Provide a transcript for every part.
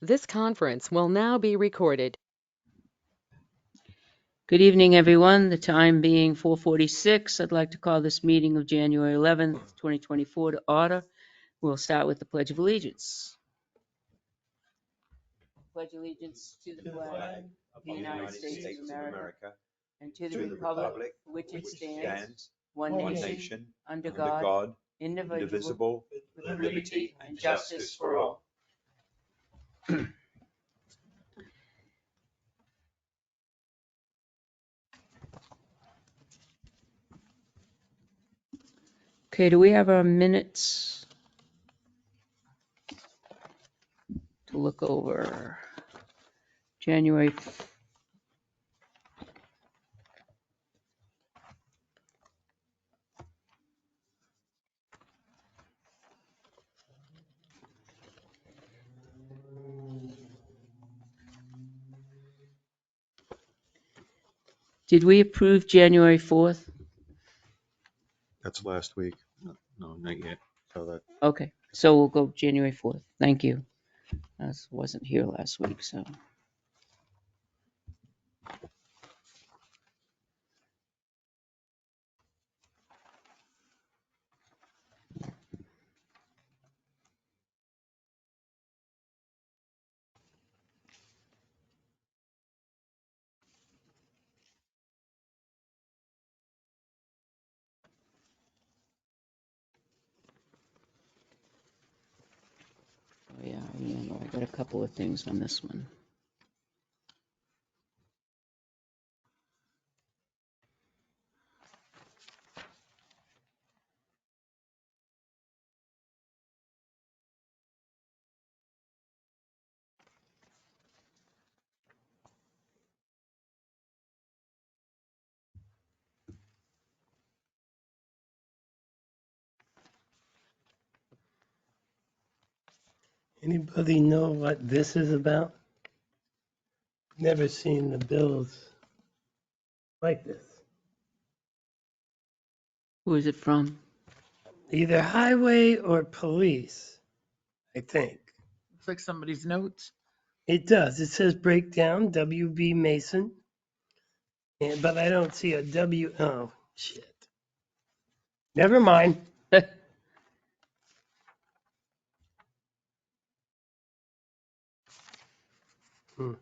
This conference will now be recorded. Good evening, everyone. The time being 4:46, I'd like to call this meeting of January 11th, 2024 to order. We'll start with the Pledge of Allegiance. Pledge allegiance to the flag of the United States of America and to the republic for which it stands, one nation, under God, indivisible, with liberty and justice for all. Okay, do we have our minutes to look over? January. Did we approve January 4th? That's last week. No, not yet. So that, Okay, so we'll go January 4th. Thank you. I wasn't here last week, so. Oh yeah, I remember. I got a couple of things on this one. Anybody know what this is about? Never seen the bills like this. Who is it from? Either highway or police, I think. Looks like somebody's notes. It does. It says breakdown, WB Mason. But I don't see a W. Oh, shit. Never mind. Hmm.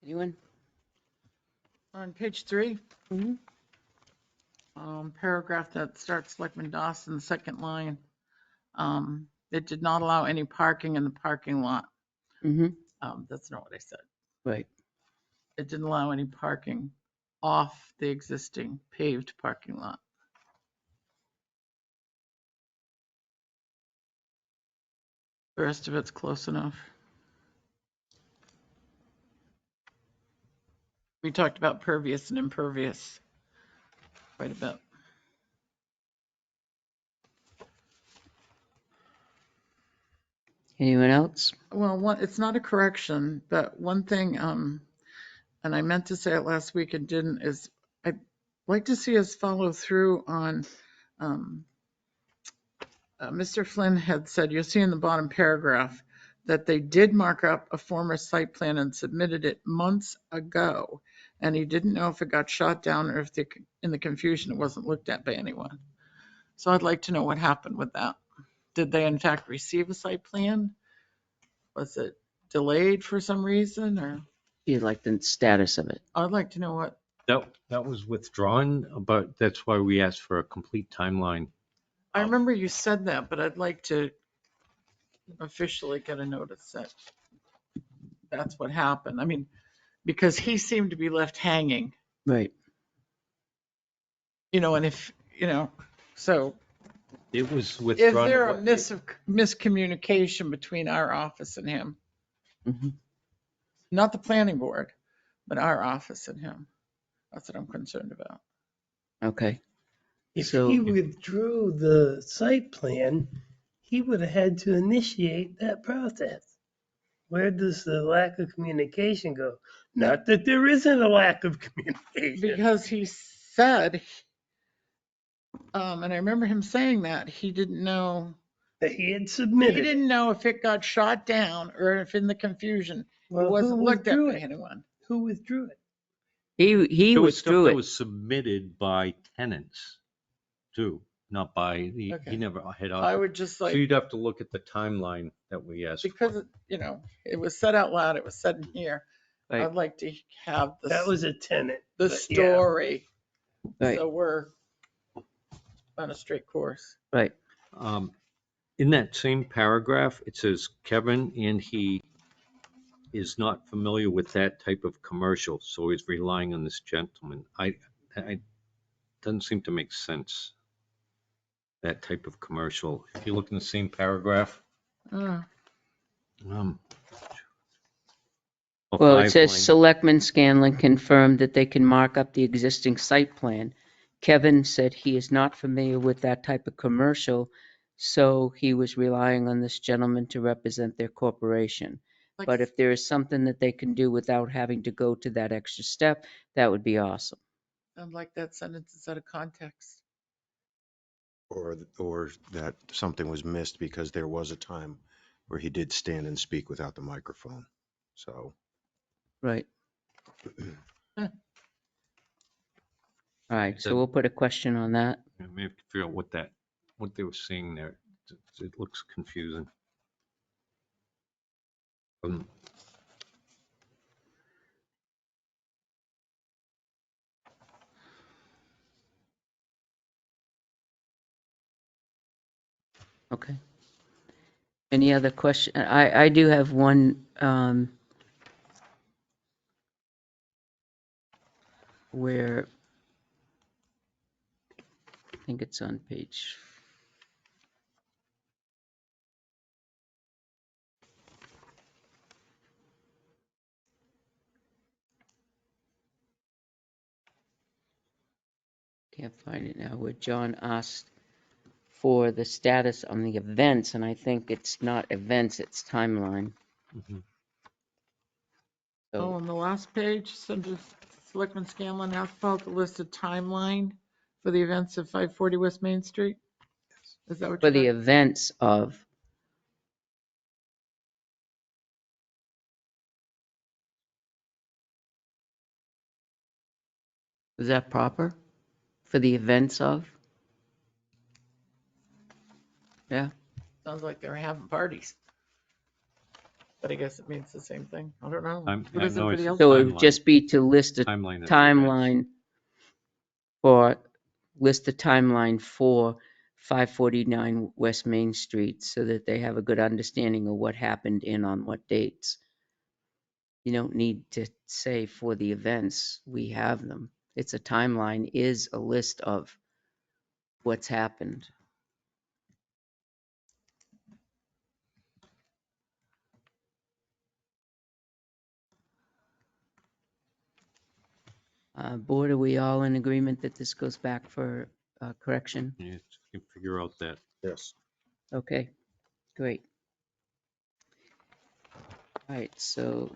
Anyone? On page 3, Mhm. paragraph that starts Selectman Dawson, second line. It did not allow any parking in the parking lot. Mm-hmm. That's not what I said. Right. It didn't allow any parking off the existing paved parking lot. The rest of it's close enough. We talked about pervious and impervious quite a bit. Anyone else? Well, it's not a correction, but one thing, and I meant to say it last week and didn't, is I'd like to see us follow through on, Mr. Flynn had said, you'll see in the bottom paragraph, that they did mark up a former site plan and submitted it months ago. And he didn't know if it got shot down or if in the confusion, it wasn't looked at by anyone. So I'd like to know what happened with that. Did they in fact receive a site plan? Was it delayed for some reason, or You'd like the status of it. I'd like to know what, That was withdrawn, but that's why we asked for a complete timeline. I remember you said that, but I'd like to officially get a notice that that's what happened. I mean, because he seemed to be left hanging, Right. and if, so It was is withdrawn. there a miscommunication between our office and him? Mm-hmm. Not the planning board, but our office and him. That's what I'm concerned about. Okay. If So- he withdrew the site plan, he would have had to initiate that process. Where does the lack of communication go? Not that there isn't a lack of communication. Because he said, and I remember him saying that, he didn't know. That he had He submitted it. didn't know if it got shot down or if in the confusion, it Well, wasn't who looked at withdrew by it? anyone. Who withdrew it? He There was stuff withdrew that it. was submitted by tenants too, not by he Okay. never had. I would just So like, you'd have to look at the timeline that we asked because, for. it was said out loud, it was said in here. Right. I'd like to have That was a tenant. the but yeah. story. Right. So we're on a straight course. Right. In that same paragraph, it says Kevin and he is not familiar with that type of commercial, so he's relying on this gentleman. I doesn't seem to make sense. That type of commercial. If you look in the same paragraph, Uh, um, Well, it 5 says line- Selectman Scanlon confirmed that they can mark up the existing site plan. Kevin said he is not familiar with that type of commercial, so he was relying on this gentleman to represent their corporation. like, But if there is something that they can do without having to go to that extra step, that would be awesome. I'd like that sentence is out of context. Or that something was missed because there was a time where he did stand and speak without the microphone. So, Right. All right, so Then- we'll put a question on that. I may have to figure out what they were saying there. It looks confusing. Okay. Any other question? I do have one, where I think it's on page. Can't find it now, where John asked for the status on the events, and I think it's not events, it's timeline. Mhm. Oh, So, on the last page, Selectman Scanlon has filed the listed timeline for the events of 540 West Main Street. Is that what for you the got? events of. Is that proper? For the events of? Yeah, Sounds like they're having parties. but I guess it means the same thing. I don't know. I'm- What I does know everybody it's else? So it timeline. would just be to list a Timeline. of the events. timeline for 549 West Main Street so that they have a good understanding of what happened and on what dates. You don't need to say for the events, we have them. It's a timeline is a list of what's happened. Board, are we all in agreement that this goes back for correction? You can figure out that. Yes. Okay, great. All right, so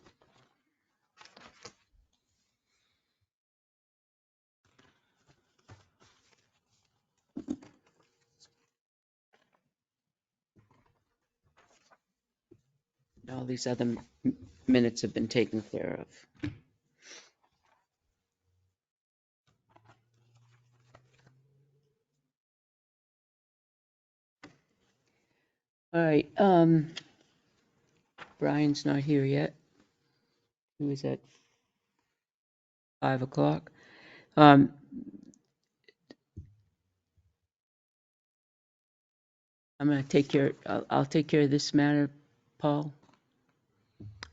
all these other minutes have been taken care of. All right, Brian's not here yet. He was at 5 o'clock. I'm gonna take care, I'll take care of this matter, Paul.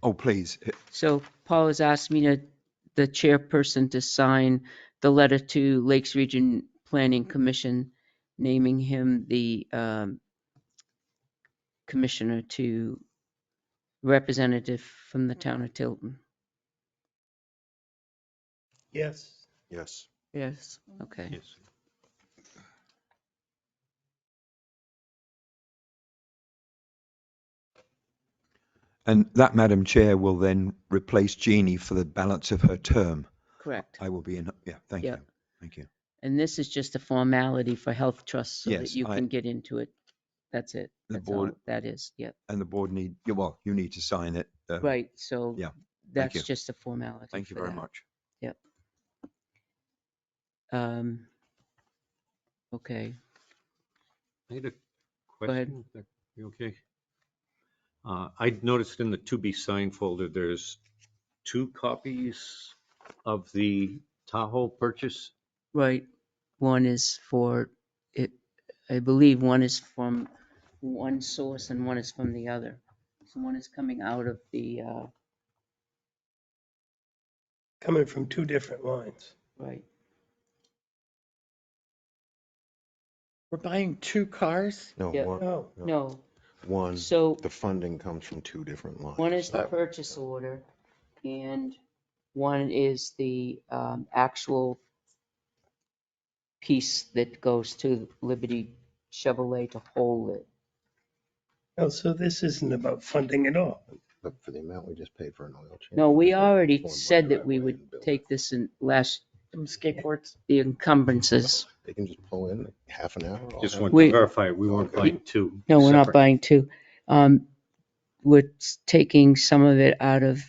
Oh, please. So Paul has asked me the chairperson to sign the letter to Lakes Region Planning Commission, naming him the commissioner to representative from the town of Tilton. Yes. Yes. Yes, okay. Yes. And that, Madam Chair, will then replace Jeannie for the balance of her term. Correct. I will be in, yeah, thank Yeah. you. Thank you. And this is just a formality for Health Trust so that Yes, you can get into it. That's it. The That's all board- that is. Yep. And the board need, yeah, well, you need to sign it. Right, so yeah, that's you. just a formality. Thank you for very that. much. Okay, I had a ahead. question. You okay? I noticed in the to be signed folder, there's 2 copies of the Tahoe purchase. Right. One is for it, I believe one is from one source and one is from the other. So one is coming out of the, Coming from two different lines. right. We're buying 2 cars? No, Yeah. one, Oh, No, one, so the funding comes from two different lines. one is the purchase order and one is the actual piece that goes to Liberty Chevrolet to hold it. oh, so this isn't about funding at all. But for the amount we just paid for an oil change. No, we just already form one said that we driveway would and build take it. this in last, Some skateboards? the encumbrances. They can just pull in half an hour. I'll Just have want it. We- to verify, we weren't Okay. buying 2. No, we're not separate. buying two. We're taking some of it out of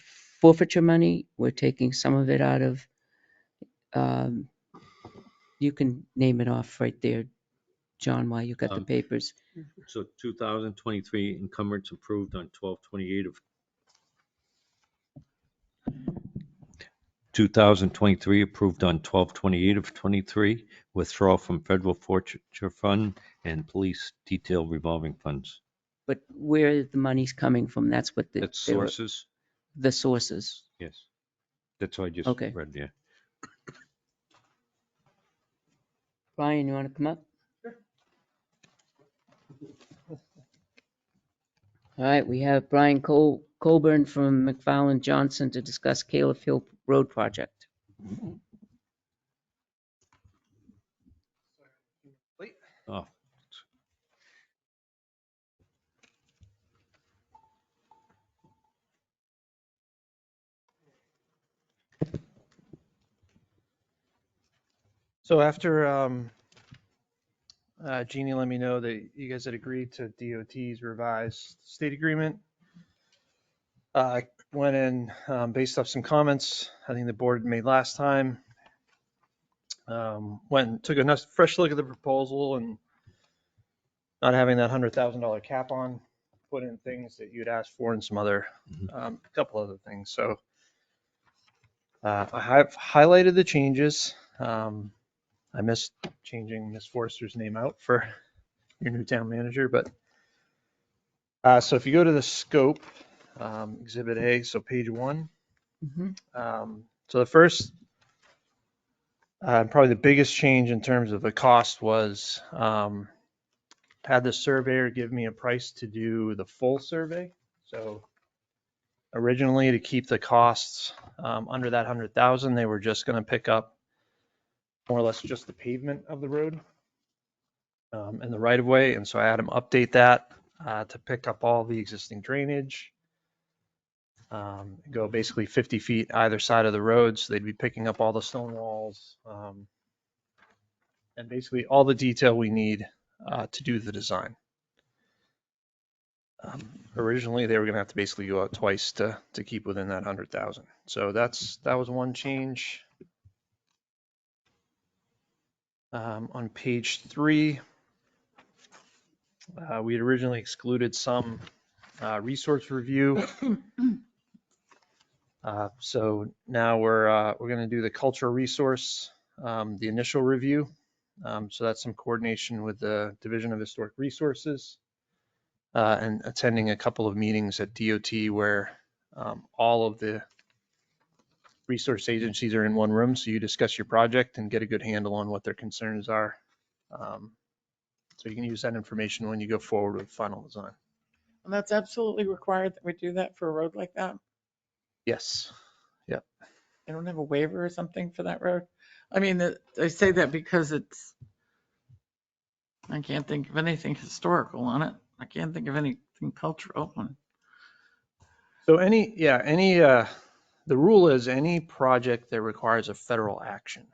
forfeiture money. We're taking some of it out of, you can name it off right there, John, while you got the papers. So 2023 encumbrance approved on 12/28 of 2023 approved on 12/28 of 23, withdrawal from federal forfeiture fund and police detail revolving funds. But where the money's coming from, that's what That's they were- sources? the sources. Yes. That's what I just Okay. read there. Brian, you want to come up? All right, we have Brian Colburn from McFarland Johnson to discuss Caleb Hill Road project. Oh, So after Jeannie let me know that you guys had agreed to DOT's revised state agreement, I went in based off some comments I think the board made last time. Went and took a fresh look at the proposal and not having that $100,000 cap on. put in things that you'd asked for and some other, a couple other things. So I have highlighted the changes. I missed changing Miss Forster's name out for your new town manager, but so if you go to the scope, Exhibit A, so page 1. So the first, probably the biggest change in terms of the cost was had the surveyor give me a price to do the full survey. So originally, to keep the costs under that 100,000, they were just going to pick up more or less just the pavement of the road and the right of way. And so I had them update that to pick up all the existing drainage. Go basically 50 feet either side of the road, so they'd be picking up all the stone walls and basically all the detail we need to do the design. Originally, they were going to have to basically go out twice to keep within that 100,000. So that was one change. On page 3, we had originally excluded some resource review. So now we're going to do the cultural resource, the initial review. So that's some coordination with the Division of Historic Resources and attending a couple of meetings at DOT where all of the resource agencies are in one room. So you discuss your project and get a good handle on what their concerns are. So you can use that information when you go forward with final design. And that's absolutely required that we do that for a road like that. Yes. They don't have a waiver or something for that road? I mean, I say that because I can't think of anything historical on it. I can't think of anything cultural. So the rule is any project that requires a federal action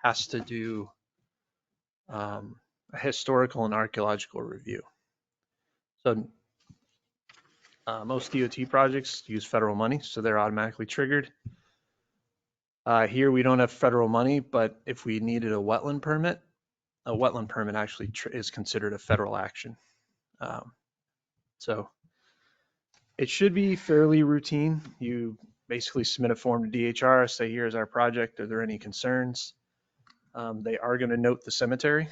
has to do a historical and archaeological review. So most DOT projects use federal money, so they're automatically triggered. Here we don't have federal money, but if we needed a wetland permit actually is considered a federal action. So it should be fairly routine. You basically submit a form to DHR, say, here's our project. Are there any concerns? They are going to note the cemetery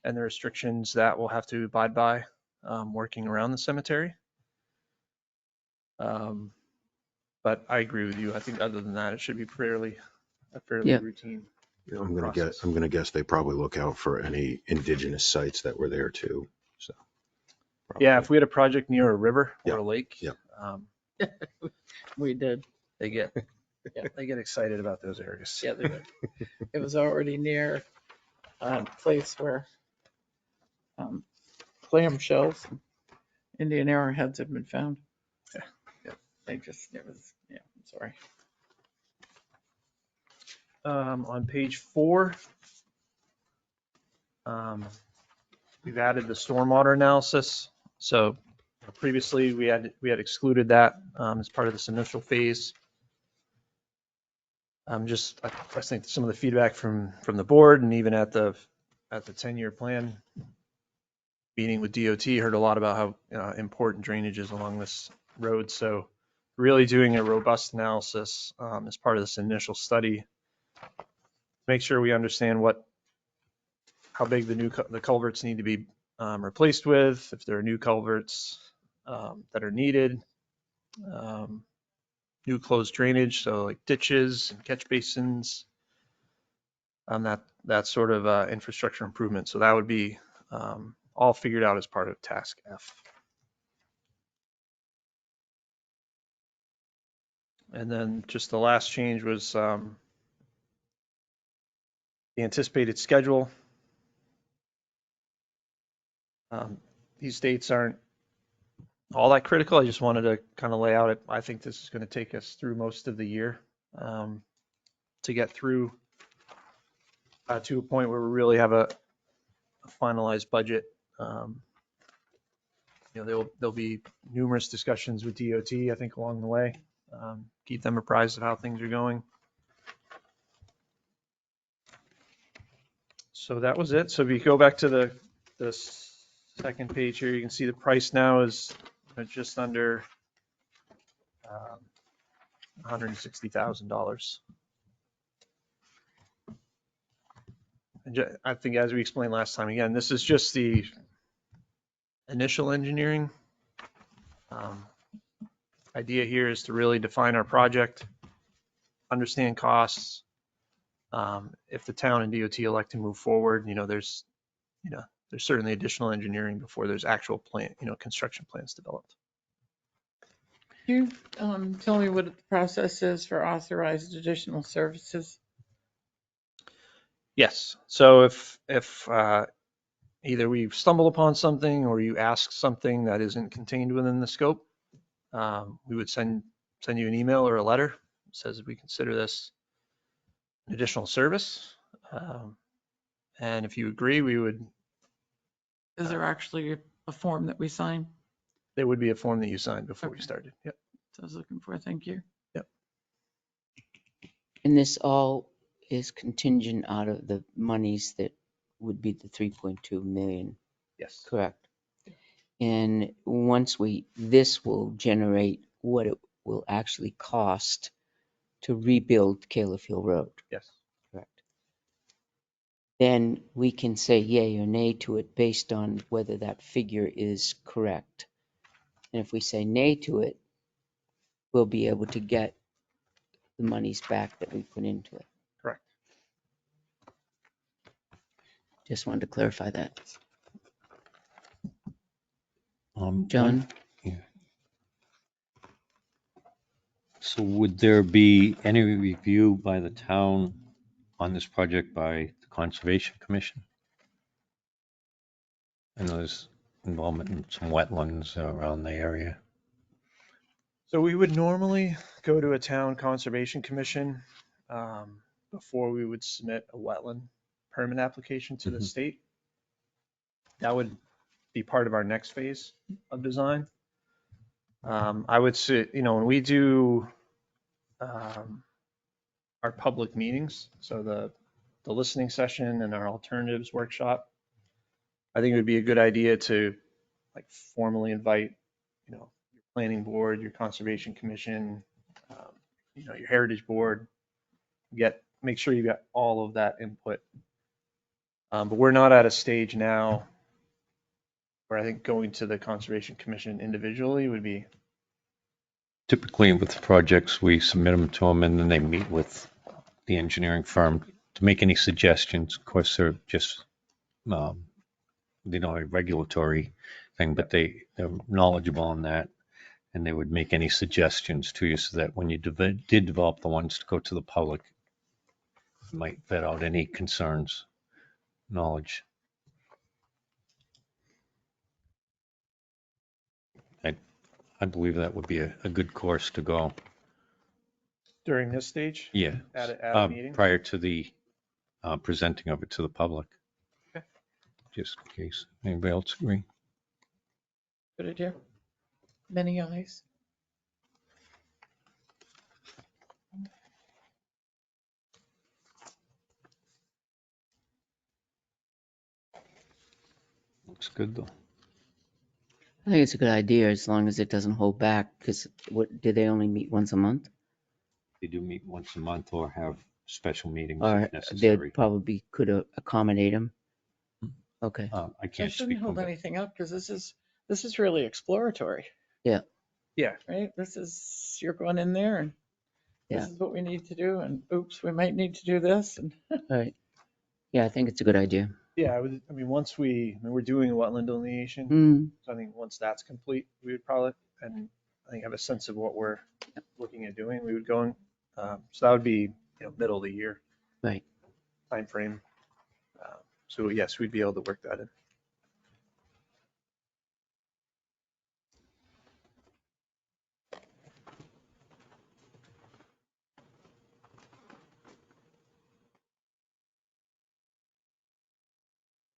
and the restrictions that we'll have to abide by working around the cemetery. But I agree with you. I think other than that, it should be a fairly Yeah. routine. I'm gonna process. guess. I'm gonna guess they probably look out for any indigenous sites that were there too. So. Yeah, if we had a project near a river or Yeah, a lake, yeah. We did. they get excited about those areas. Yeah, they did. It was already near a place where clam shells, and Indian arrowheads had been found. Yeah. I'm sorry. On page 4, we've added the stormwater analysis. So previously we had excluded that as part of this initial phase. I think some of the feedback from the board and even at the 10-year plan meeting with DOT heard a lot about how important drainage is along this road. So really doing a robust analysis as part of this initial study, make sure we understand how big the culverts need to be replaced with, if there are new culverts that are needed, new closed drainage, so like ditches and catch basins, that sort of infrastructure improvement. So that would be all figured out as part of task F. And then just the last change was the anticipated schedule. These dates aren't all that critical. I just wanted to kind of lay out it. I think this is going to take us through most of the year to get through to a point where we really have a finalized budget. There'll be numerous discussions with DOT, I think, along the way. Keep them apprised of how things are going. So that was it. So if you go back to the Second page here, you can see the price now is just under $160,000. And I think as we explained last time, again, this is just the initial engineering. Idea here is to really define our project, understand costs. If the town and DOT elect to move forward, there's certainly additional engineering before there's actual plan, construction plans developed. Can you tell me what the process is for authorized additional services? Yes. So if either we stumble upon something or you ask something that isn't contained within the scope, we would send you an email or a letter that says we consider this an additional service. And if you agree, we would. Is there actually a form that we sign? There would be a form that you signed before we Okay. started. Yep. I was looking for, thank you. And this all is contingent out of the monies that would be the 3.2 million, Yes. correct? And once this will generate what it will actually cost to rebuild Caleb Hill Road, Yes. correct? Then we can say yay or nay to it based on whether that figure is correct. And if we say nay to it, we'll be able to get the monies back that we put into it. Correct. Just wanted to clarify that. John? John? Yeah. So would there be any review by the town on this project by the Conservation Commission? I know there's involvement in some wetlands around the area. So we would normally go to a town conservation commission before we would submit a wetland permit application to the Mhm. state. That would be part of our next phase of design. I would say, when we do our public meetings, so the listening session and our alternatives workshop, I think it would be a good idea to formally invite, your planning board, your conservation commission, your heritage board, make sure you got all of that input. But we're not at a stage now where I think going to the conservation commission individually would be. Typically with projects, we submit them to them and then they meet with the engineering firm to make any suggestions. Of course, they're just, a regulatory thing, but they're knowledgeable on that. And they would make any suggestions to you so that when you did develop the ones to go to the public, you might vet out any concerns, knowledge. I believe that would be a good course to go. During this stage? Yeah. At a meeting? Prior to the presenting of it to the public. Okay. Just in case. Anybody else agree? Good idea. Many eyes. Looks good though. I think it's a good idea as long as it doesn't hold back, because do they only meet once a month? They do meet once a month or have special meetings Or if they necessary. probably could accommodate them? Okay. I I can't shouldn't speak hold on it. anything up because this is really exploratory, Yeah. right? You're going in there and this Yeah. is what we need to do. And oops, we might need to do this. And All right. Yeah, I think it's a good idea. Yeah, once we're doing a wetland delineation. Mm, So I think once that's complete, we would probably, and I think have a sense of what we're looking at doing, we would go in. So that would be, middle of the year right. timeframe. So yes, we'd be able to work that in.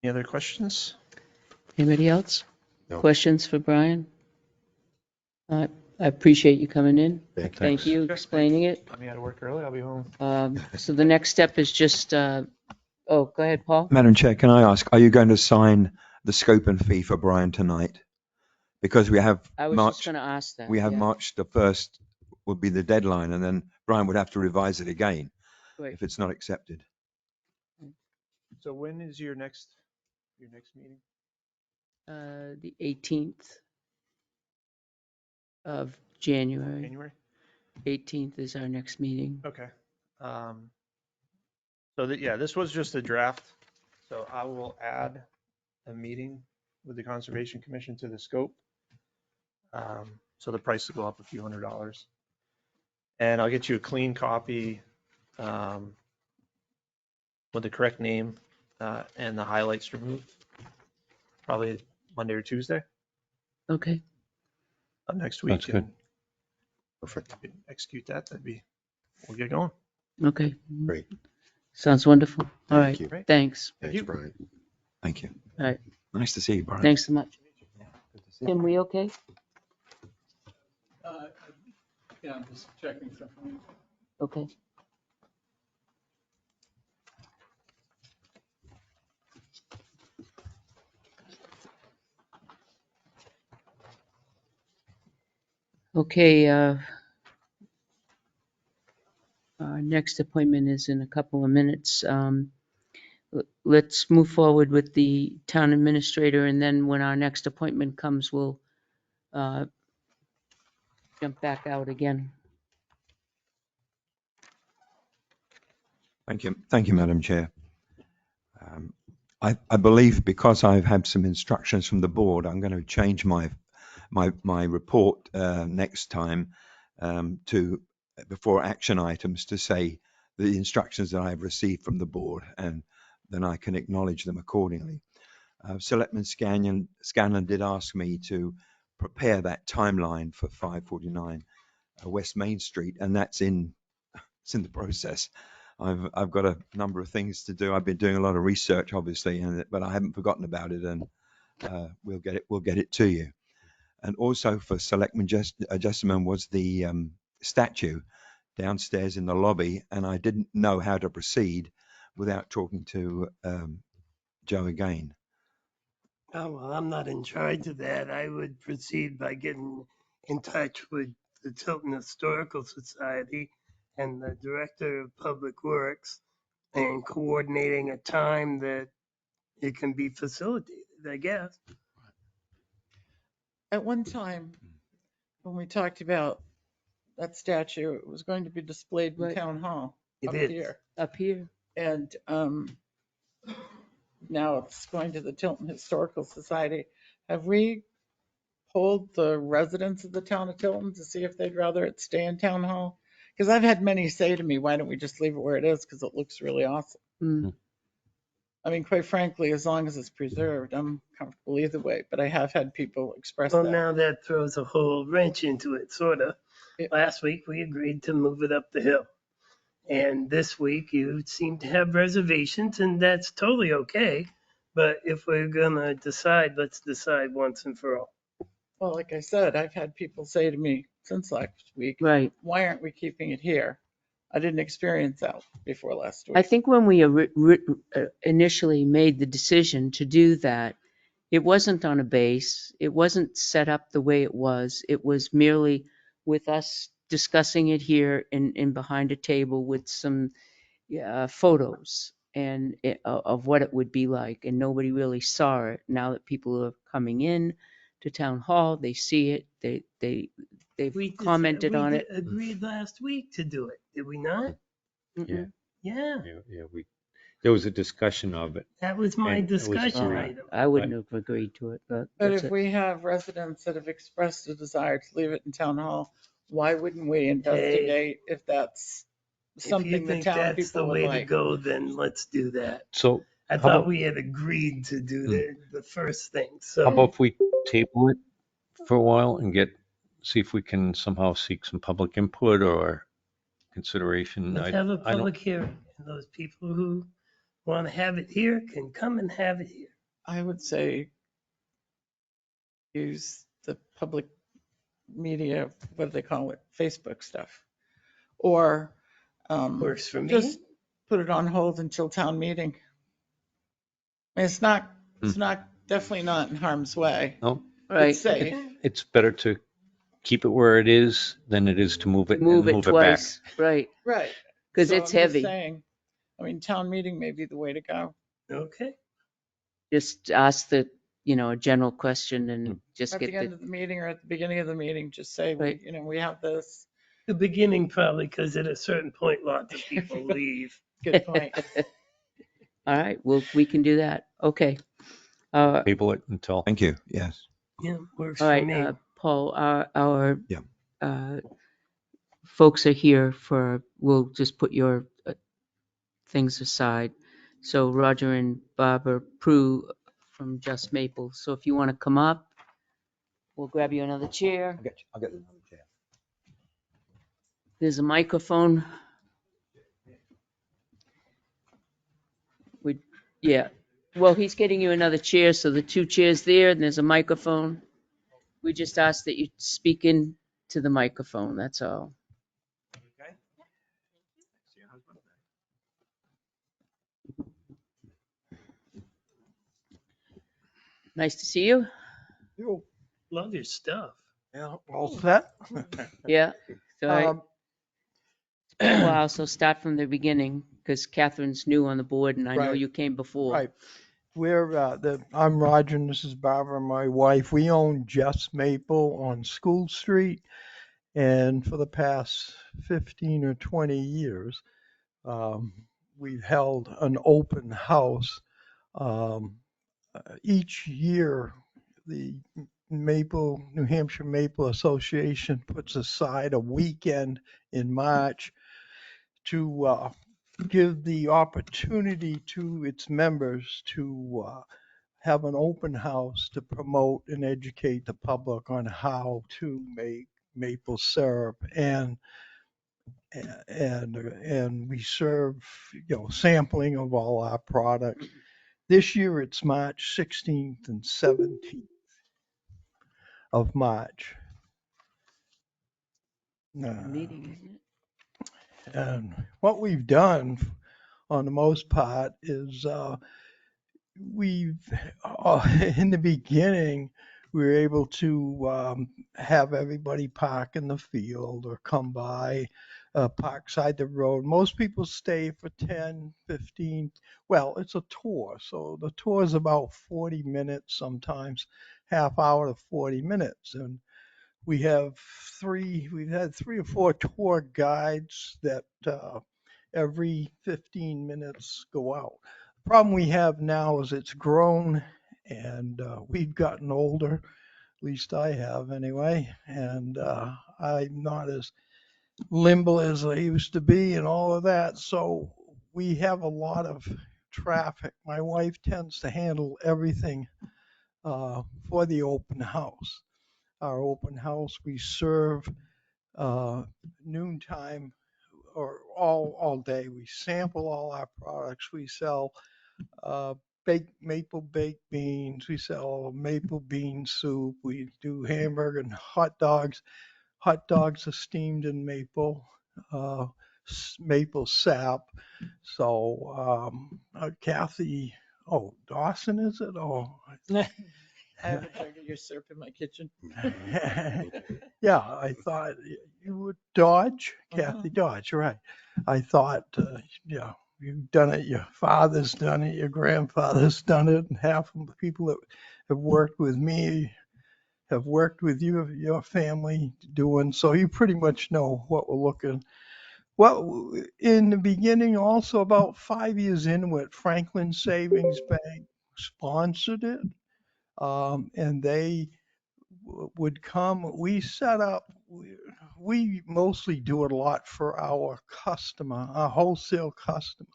Any other questions? Anybody else? No. Questions for Brian? I appreciate you coming in. Thank Thank you, explaining it. Let me out of work early. I'll be home. So the next step is just, go ahead, Paul. Madam Chair, can I ask, are you going to sign the scope and fee for Brian tonight? Because we have I was just March, going to ask that. we have yeah. March the 1st would be the deadline, and then Brian would have to revise it again Right. if it's not accepted. So when is your next meeting? The 18th of January. January? 18th is our next meeting. Okay. So that, yeah, this was just a draft. So I will add a meeting with the Conservation Commission to the scope. So the price will go up a few $100s. And I'll get you a clean copy with the correct name and the highlights removed. Probably Monday or Tuesday Okay. of next week. That's good. And perfect. If you can execute that, we'll get going. Okay. Great. Sounds wonderful. All Thank right. you. Great. Thanks. Thanks, Brian. Thank you. All right. Nice to see you, Brian. Thanks so much. Good to see you. Tim, we okay? Yeah, I'm just checking something. Okay. Okay, our next appointment is in a couple of minutes. Let's move forward with the town administrator, and then when our next appointment comes, we'll jump back out again. Thank you. Thank you, Madam Chair. I believe because I've had some instructions from the board, I'm going to change my report next time to before action items to say the instructions that I've received from the board, and then I can acknowledge them accordingly. Selectman Scanlon did ask me to prepare that timeline for 549 West Main Street, and it's in the process. I've got a number of things to do. I've been doing a lot of research, obviously, but I haven't forgotten about it, and we'll get it to you. And also for Selectman Jessamine was the statue downstairs in the lobby, and I didn't know how to proceed without talking to Joe again. Oh, well, I'm not in charge of that. I would proceed by getting in touch with the Tilton Historical Society and the Director of Public Works and coordinating a time that it can be facilitated, I guess. At one time, when we talked about that statue, it was going to be displayed in Right. Town Hall It up is. here. Up here. And now it's going to the Tilton Historical Society. Have we polled the residents of the town of Tilton to see if they'd rather it stay in Town Hall? Because I've had many say to me, why don't we just leave it where it is? Because it looks really awesome. Mm. I mean, quite frankly, as long as it's preserved, I'm comfortable either way. But I have had people express Well, that. now that throws a whole wrench into it, sort of. Yeah. Last week, we agreed to move it up the hill. And this week, you seem to have reservations, and that's totally okay. But if we're going to decide, let's decide once and for all. Well, like I said, I've had people say to me since last week, Right. why aren't we keeping it here? I didn't experience that before last week. I think when we initially made the decision to do that, it wasn't on a base. It wasn't set up the way it was. It was merely with us discussing it here in behind a table with some photos and of what it would be like, and nobody really saw it. Now that people are coming in to town hall, they see it. They've commented on it. We agreed last week to do it, did we not? Mm-mm. Yeah, There was a discussion of it. that was my And it was discussion agreed. item. I wouldn't have agreed to it, but But that's if it. we have residents that have expressed a desire to leave it in town hall, why wouldn't we investigate if that's If you something the think town that's the people would way to like? go, then let's do that. So I how thought about, we had agreed to do the first thing, how so about if we table it for a while and see if we can somehow seek some public input or consideration? let's have a I don't, public hearing. And those people who want to have it here can come and have it here. I would say use the public media, what do they call it? Facebook stuff. Or Works for me. just put it on hold until town meeting. I mean, it's not definitely not in harm's way. No, Right. It's safe. it's better to keep it where it is than it is to move it and Move it move it back. twice, right, Right. because So it's I'm just heavy. saying, I mean, town meeting may be the way to go. Okay. Just ask a general question and just At get the end of the meeting or at the beginning of the meeting, just say, Right. we have this. The beginning probably, because at a certain point, lots of people leave. Good point. All right, well, we can do that. Okay. All Table it until, Thank you. Yes. Yeah, works for right, me. Paul, our Yeah. folks are here we'll just put your things aside. So Roger and Barbara Prue from Just Maple. So if you want to come up, we'll grab you another chair. I'll get another chair. There's a microphone. Yeah. Well, he's getting you another chair, so the two chairs there, and there's a microphone. We just ask that you speak in to the microphone, that's all. Nice to see you. Love your stuff. Yeah, all set. Yeah. So Um, it's been a while, so start from the beginning, because Catherine's new on the board, and I know Right. you came before. Right. I'm Roger and this is Barbara, my wife. We own Just Maple on School Street. And for the past 15 or 20 years, we've held an open house. Each year, the New Hampshire Maple Association puts aside a weekend in March to give the opportunity to its members to have an open house to promote and educate the public on how to make maple syrup and we serve sampling of all our products. This year it's March 16th and 17th of March. Meeting, isn't it? And what we've done on the most part is we've in the beginning we were able to have everybody park in the field or come by, park side the road. Most people stay for 10, 15. Well, it's a tour, so the tour is about 40 minutes, sometimes half hour to 40 minutes. And we've had 3 or 4 tour guides that every 15 minutes go out. The problem we have now is it's grown and we've gotten older, at least I have anyway, and I'm not as nimble as I used to be and all of that. So we have a lot of traffic. My wife tends to handle everything for the open house. Our open house, we serve noontime or all day. We sample all our products. We sell maple baked beans. We sell maple bean soup. We do hamburger and hot dogs. Hot dogs are steamed in maple, maple sap. So Kathy, Dawson, is it? I have a jug of your syrup in my kitchen. Yeah, I thought you would Dodge, Kathy Dodge, right. I thought, you've done it, your father's done it, your grandfather's done it, and half of the people that have worked with me have worked with you, your family doing, so you pretty much know what we're looking. Well, in the beginning, also about 5 years into it, Franklin Savings Bank sponsored it, and they would come. We set up, we mostly do it a lot for our customer, our wholesale customer.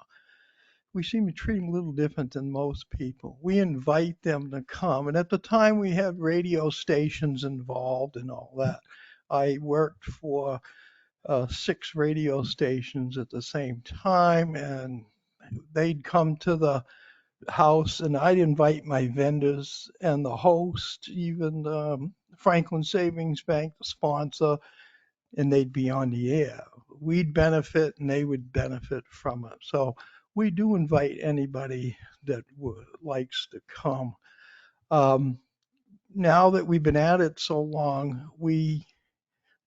We seem to treat them a little different than most people. We invite them to come. And at the time we had radio stations involved and all that. I worked for 6 radio stations at the same time, and they'd come to the house and I'd invite my vendors and the host, even Franklin Savings Bank, the sponsor, and they'd be on the air. We'd benefit and they would benefit from it. So we do invite anybody that likes to come. Now that we've been at it so long, we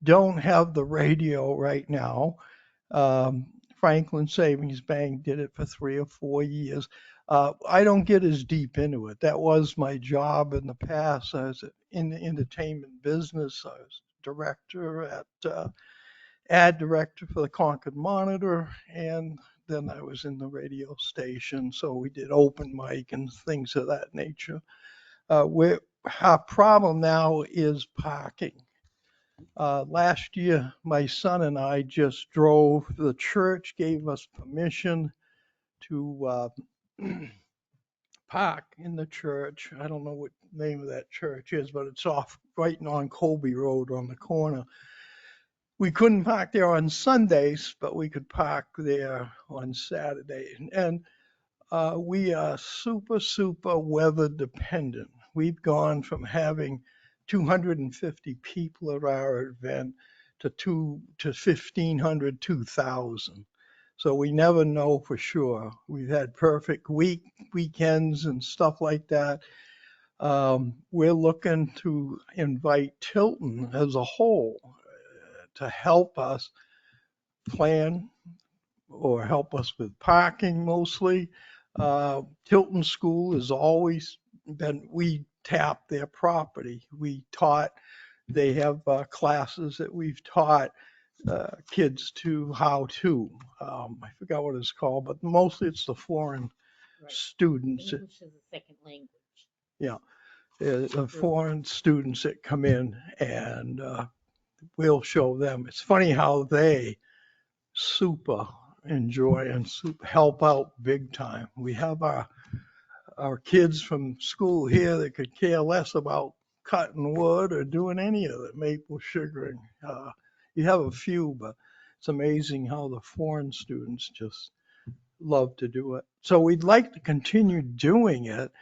don't have the radio right now. Franklin Savings Bank did it for 3 or 4 years. I don't get as deep into it. That was my job in the past. I was in the entertainment business. I was director ad director for the Concord Monitor, and then I was in the radio station. So we did open mic and things of that nature. Our problem now is parking. Last year, my son and I just drove. The church gave us permission to park in the church. I don't know what the name of that church is, but it's off right on Colby Road on the corner. We couldn't park there on Sundays, but we could park there on Saturday. And we are super weather dependent. We've gone from having 250 people at our event to 1,500, 2,000. So we never know for sure. We've had perfect weekends and stuff like that. We're looking to invite Tilton as a whole to help us plan or help us with parking mostly. Tilton School has always been, we tap their property. They have classes that we've taught kids to how to. I forgot what it's called, but mostly it's the foreign students. English is a second language. Yeah, the foreign students that come in, and we'll show them. It's funny how they super enjoy and help out big time. We have our kids from school here that could care less about cutting wood or doing any of it, maple sugaring. You have a few, but it's amazing how the foreign students just love to do it. So we'd like to continue doing it,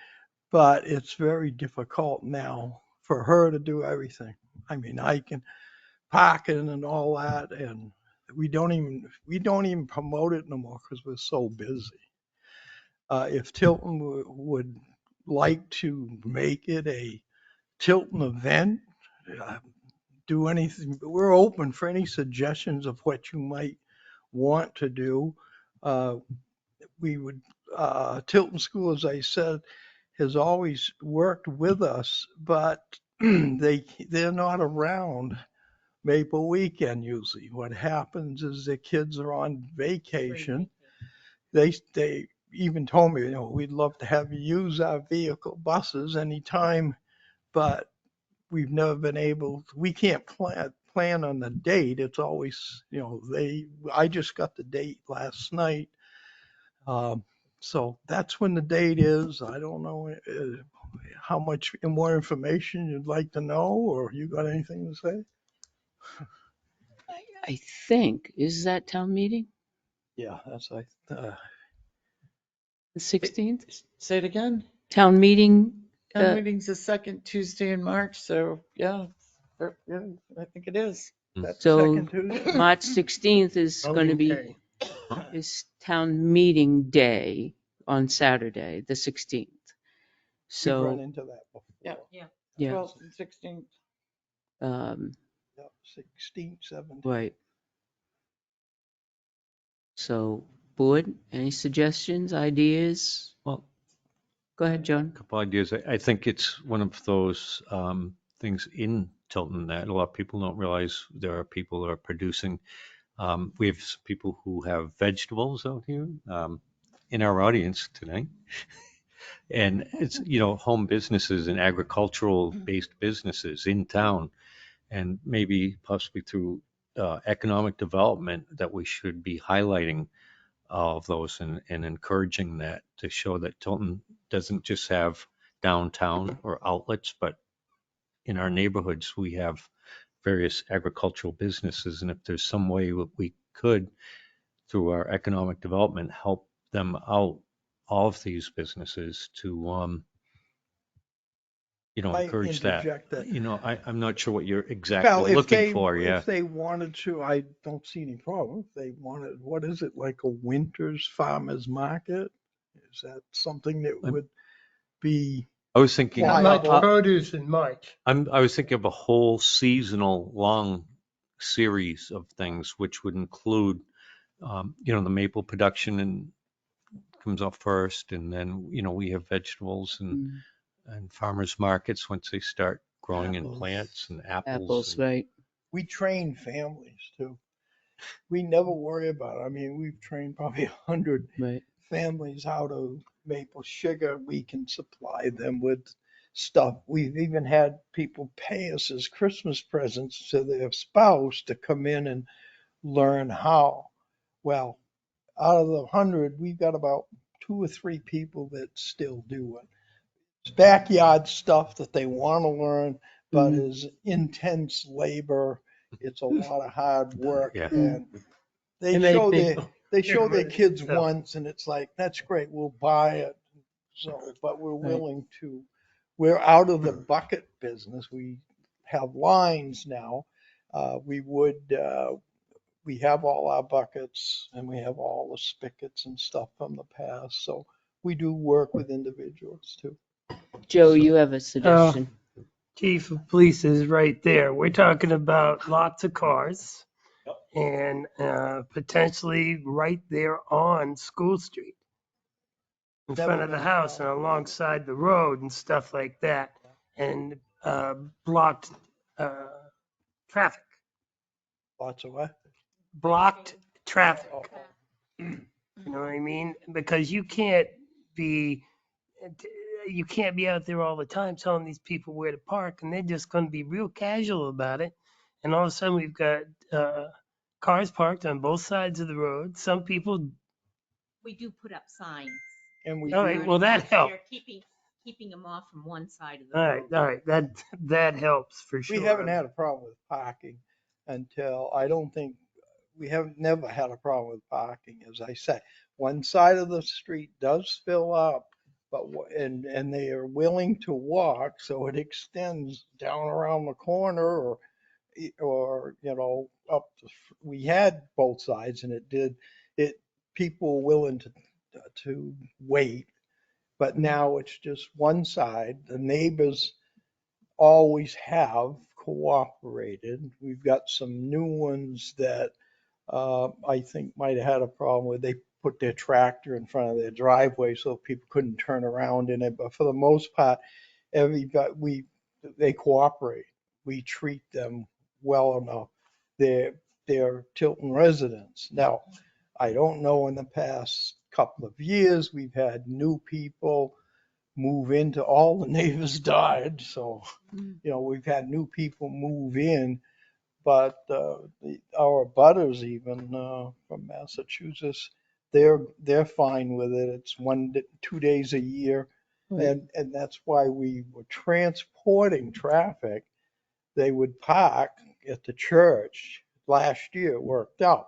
but it's very difficult now for her to do everything. I mean, I can parking and all that, and we don't even promote it no more because we're so busy. If Tilton would like to make it a Tilton event, do anything, we're open for any suggestions of what you might want to do. We would, Tilton School, as I said, has always worked with us, but they're not around Maple Weekend usually. What happens is the kids are on vacation. They even told me, we'd love to have you use our vehicle buses anytime, but we've never been able, we can't plan on the date. It's always, I just got the date last night. So that's when the date is. I don't know how much more information you'd like to know, or you got anything to say? I think, is that town meeting, Yeah, that's the 16th? Say it again. Town meeting, Town meeting's the second Tuesday in March, so yeah, I think it is. that So second Tuesday? March 16th is going to be Okay. is town meeting day on Saturday, the 16th. We've run So, into that before. Yeah. yeah, 12th and 16th. Yep, 16, 17. right. So, board, any suggestions, ideas? Well, Go ahead, John. a couple ideas. I think it's one of those things in Tilton that a lot of people don't realize there are people that are producing. We have some people who have vegetables out here in our audience tonight. And it's, home businesses and agricultural based businesses in town, and maybe possibly through economic development that we should be highlighting all of those and encouraging that to show that Tilton doesn't just have downtown or outlets, but in our neighborhoods, we have various agricultural businesses. And if there's some way that we could, through our economic development, help them out, all of these businesses to, Might encourage that. interject that. I'm not sure what you're Well, exactly looking for. Yeah. if they wanted to, I don't see any problem. If they wanted, what is it, like a winter's farmer's market? Is that something that would be I was thinking, Not Why? much produce in March. I was thinking of a whole seasonal long series of things, which would include, the maple production and comes up first, and then, we have vegetables Mm, and farmers markets once they start growing in Apples. plants and apples. apples, right? We train families too. We never worry about it. I mean, we've trained probably 100 Right. families out of maple sugar. We can supply them with stuff. We've even had people pay us as Christmas presents to their spouse to come in and learn how. Well, out of the 100, we've got about 2 or 3 people that still do it. It's backyard stuff that they want to learn, but Mhm. is intense labor. It's a lot of hard work, Yeah. and they And they show think, their they show their kids So- once, and it's like, that's great, we'll buy it. So, but we're Right. willing to. We're out of the bucket business. We have lines now. We have all our buckets, and we have all the spigots and stuff from the past. So we do work with individuals too. Joe, you have a suggestion? Chief of police is right there. We're talking about lots of cars and potentially right there on School Street in Never front of the been a house and problem. alongside the road and stuff like that, and blocked traffic. Lots of what? Blocked traffic. Oh, You know what I mean? Because you can't be out there all the time telling these people where to park, and they're just going to be real casual about it. And all of a sudden, we've got cars parked on both sides of the road. Some people, We do put up signs. and we all do. right, well, that helps. Keeping them off from one side of the All right, road. all right, that helps for sure. We haven't had a problem with parking until, I don't think, we have never had a problem with parking, as I say. One side of the street does fill up, but, and they are willing to walk, so it extends down around the corner or, up we had both sides and people were willing to wait, but now it's just one side. The neighbors always have cooperated. We've got some new ones that I think might have had a problem where they put their tractor in front of their driveway so people couldn't turn around in it. But for the most part, they cooperate. We treat them well enough. They're Tilton residents. Now, I don't know, in the past couple of years, we've had new people move into, all the neighbors died. So, we've had new people move in, but our butters even from Massachusetts, they're fine with it. It's 2 days a year. Right. And that's why we were transporting traffic. They would park at the church. Last year it worked out.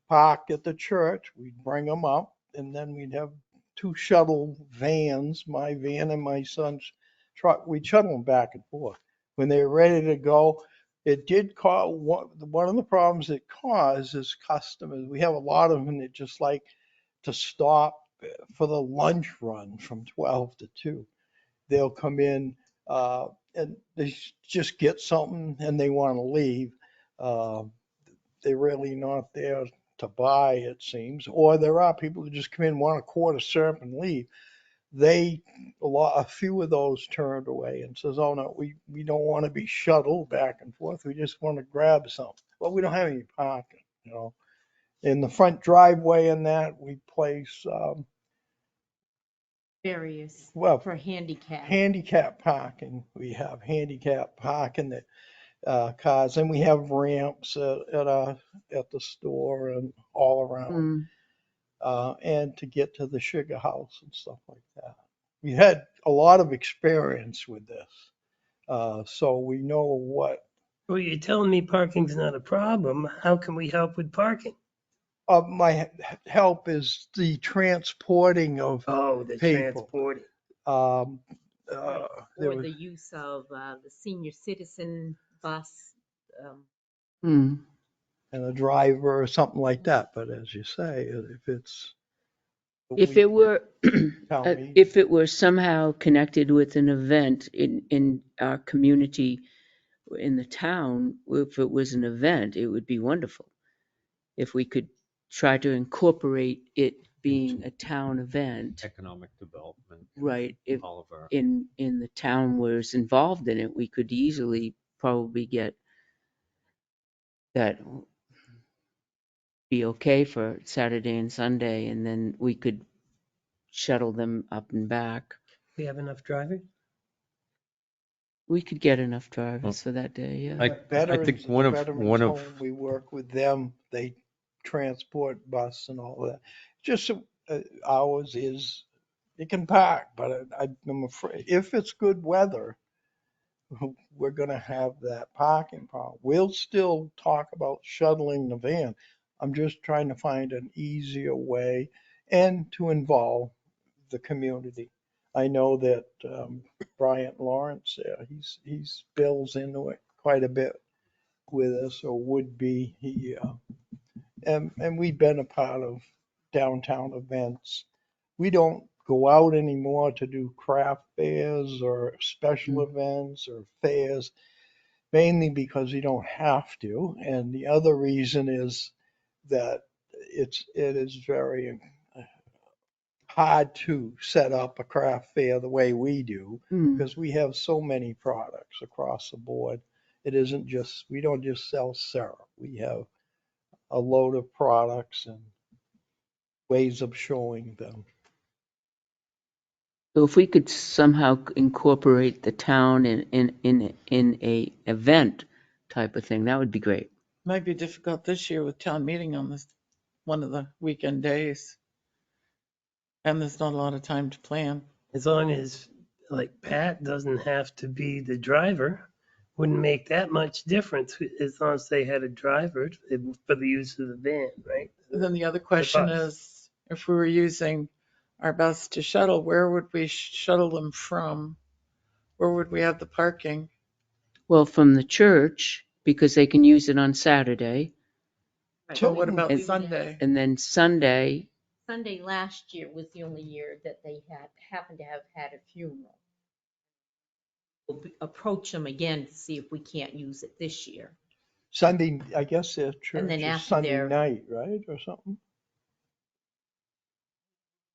Park at the church, we'd bring them up, and then we'd have 2 shuttle vans, my van and my son's truck. We'd shuttle them back and forth. When they were ready to go, it did cause, one of the problems it caused is customers. We have a lot of them that just like to stop for the lunch run from 12 to 2. They'll come in and they just get something and they want to leave. Uh, they're really not there to buy, it seems. Or there are people who just come in, want a quarter syrup and leave. A few of those turned away and says, oh no, we don't want to be shuttled back and forth. We just want to grab something. Well, we don't have any parking. In the front driveway and that, we place, Various well, for handicap. handicap parking. We have handicap parking that cars, and we have ramps at the store and all around, and to get to the sugar house and stuff like that. We had a lot of experience with this, so we know what. Well, you're telling me parking's not a problem. How can we help with parking? My help is the transporting of Oh, the people. transporting. There Or was, the use of the senior citizen bus. Mm. and a driver or something like that. But as you say, if it's If it were, Town meeting. if it were somehow connected with an event in our community, in the town, if it was an event, it would be wonderful. If we could try to incorporate it being a town event, Economic development. right? If All of our, in the town was involved in it, we could easily probably get that be okay for Saturday and Sunday, and then we could shuttle them up and back. We have enough drivers? We could get enough drivers for that day, yeah. I But veterans, think the one of- Veterans Home, we work with them. They transport bus and all that. Just ours is, you can park, but I'm afraid if it's good weather, we're gonna have that parking problem. We'll still talk about shuttling the van. I'm just trying to find an easier way and to involve the community. I know that Bryant Lawrence, he's bills into it quite a bit with us, or would be. And we've been a part of downtown events. We don't go out anymore to do craft fairs or special events or fairs, mainly because we don't have to. And the other reason is that it is very hard to set up a craft fair the way we do, Mm. because we have so many products across the board. It isn't just, we don't just sell syrup. We have a load of products and ways of showing them. So if we could somehow incorporate the town in a event type of thing, that would be great. Might be difficult this year with town meeting on this, one of the weekend days. And there's not a lot of time to plan. As long as, like, Pat doesn't have to be the driver, wouldn't make that much difference as long as they had a driver for the use of the van, right? And then the other question bus. is, if we were using our bus to shuttle, where would we shuttle them from? Where would we have the parking? Well, from the church, because they can use it on Saturday, But what about And- Sunday? and then Sunday, Sunday last year was the only year that they happened to have had a funeral. We'll approach them again to see if we can't use it this year. Sunday, I guess their church then is after Sunday their- night, right, or something?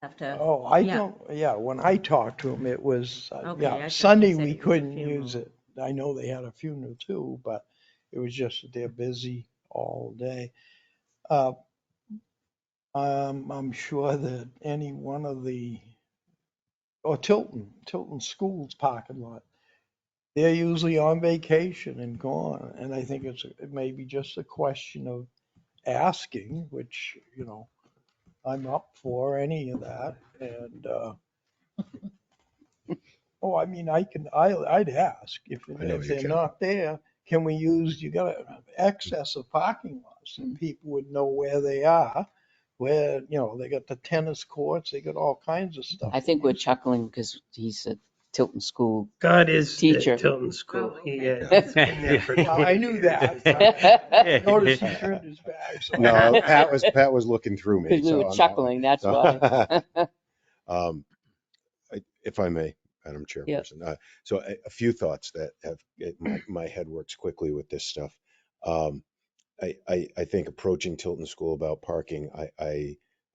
Have to. Oh, I yeah. don't, yeah, when I talked to them, it was, Okay, I thought yeah, you Sunday said we it was a couldn't funeral. use it. I know they had a funeral too, but it was just that they're busy all day. I'm sure that any one of the, or Tilton School's parking lot, they're usually on vacation and gone. And I think it may be just a question of asking, which, I'm up for any of that. And, oh, I mean, I'd ask if I know if you they're can. not there, can we use, you got an excess of parking lots and people would know where they are, where, they got the tennis courts, they got all kinds of stuff. I think we're chuckling because he's a Tilton School. God is Teacher. at Tilton School. Oh, He okay. has been there for Well, 20 I knew years. that. I noticed he turned his back. So No, Pat was looking through me. Because we so were I'm- chuckling, that's why. If I may, Madam Yeah. Chairperson. So a few thoughts that have, my head works quickly with this stuff. I think approaching Tilton School about parking,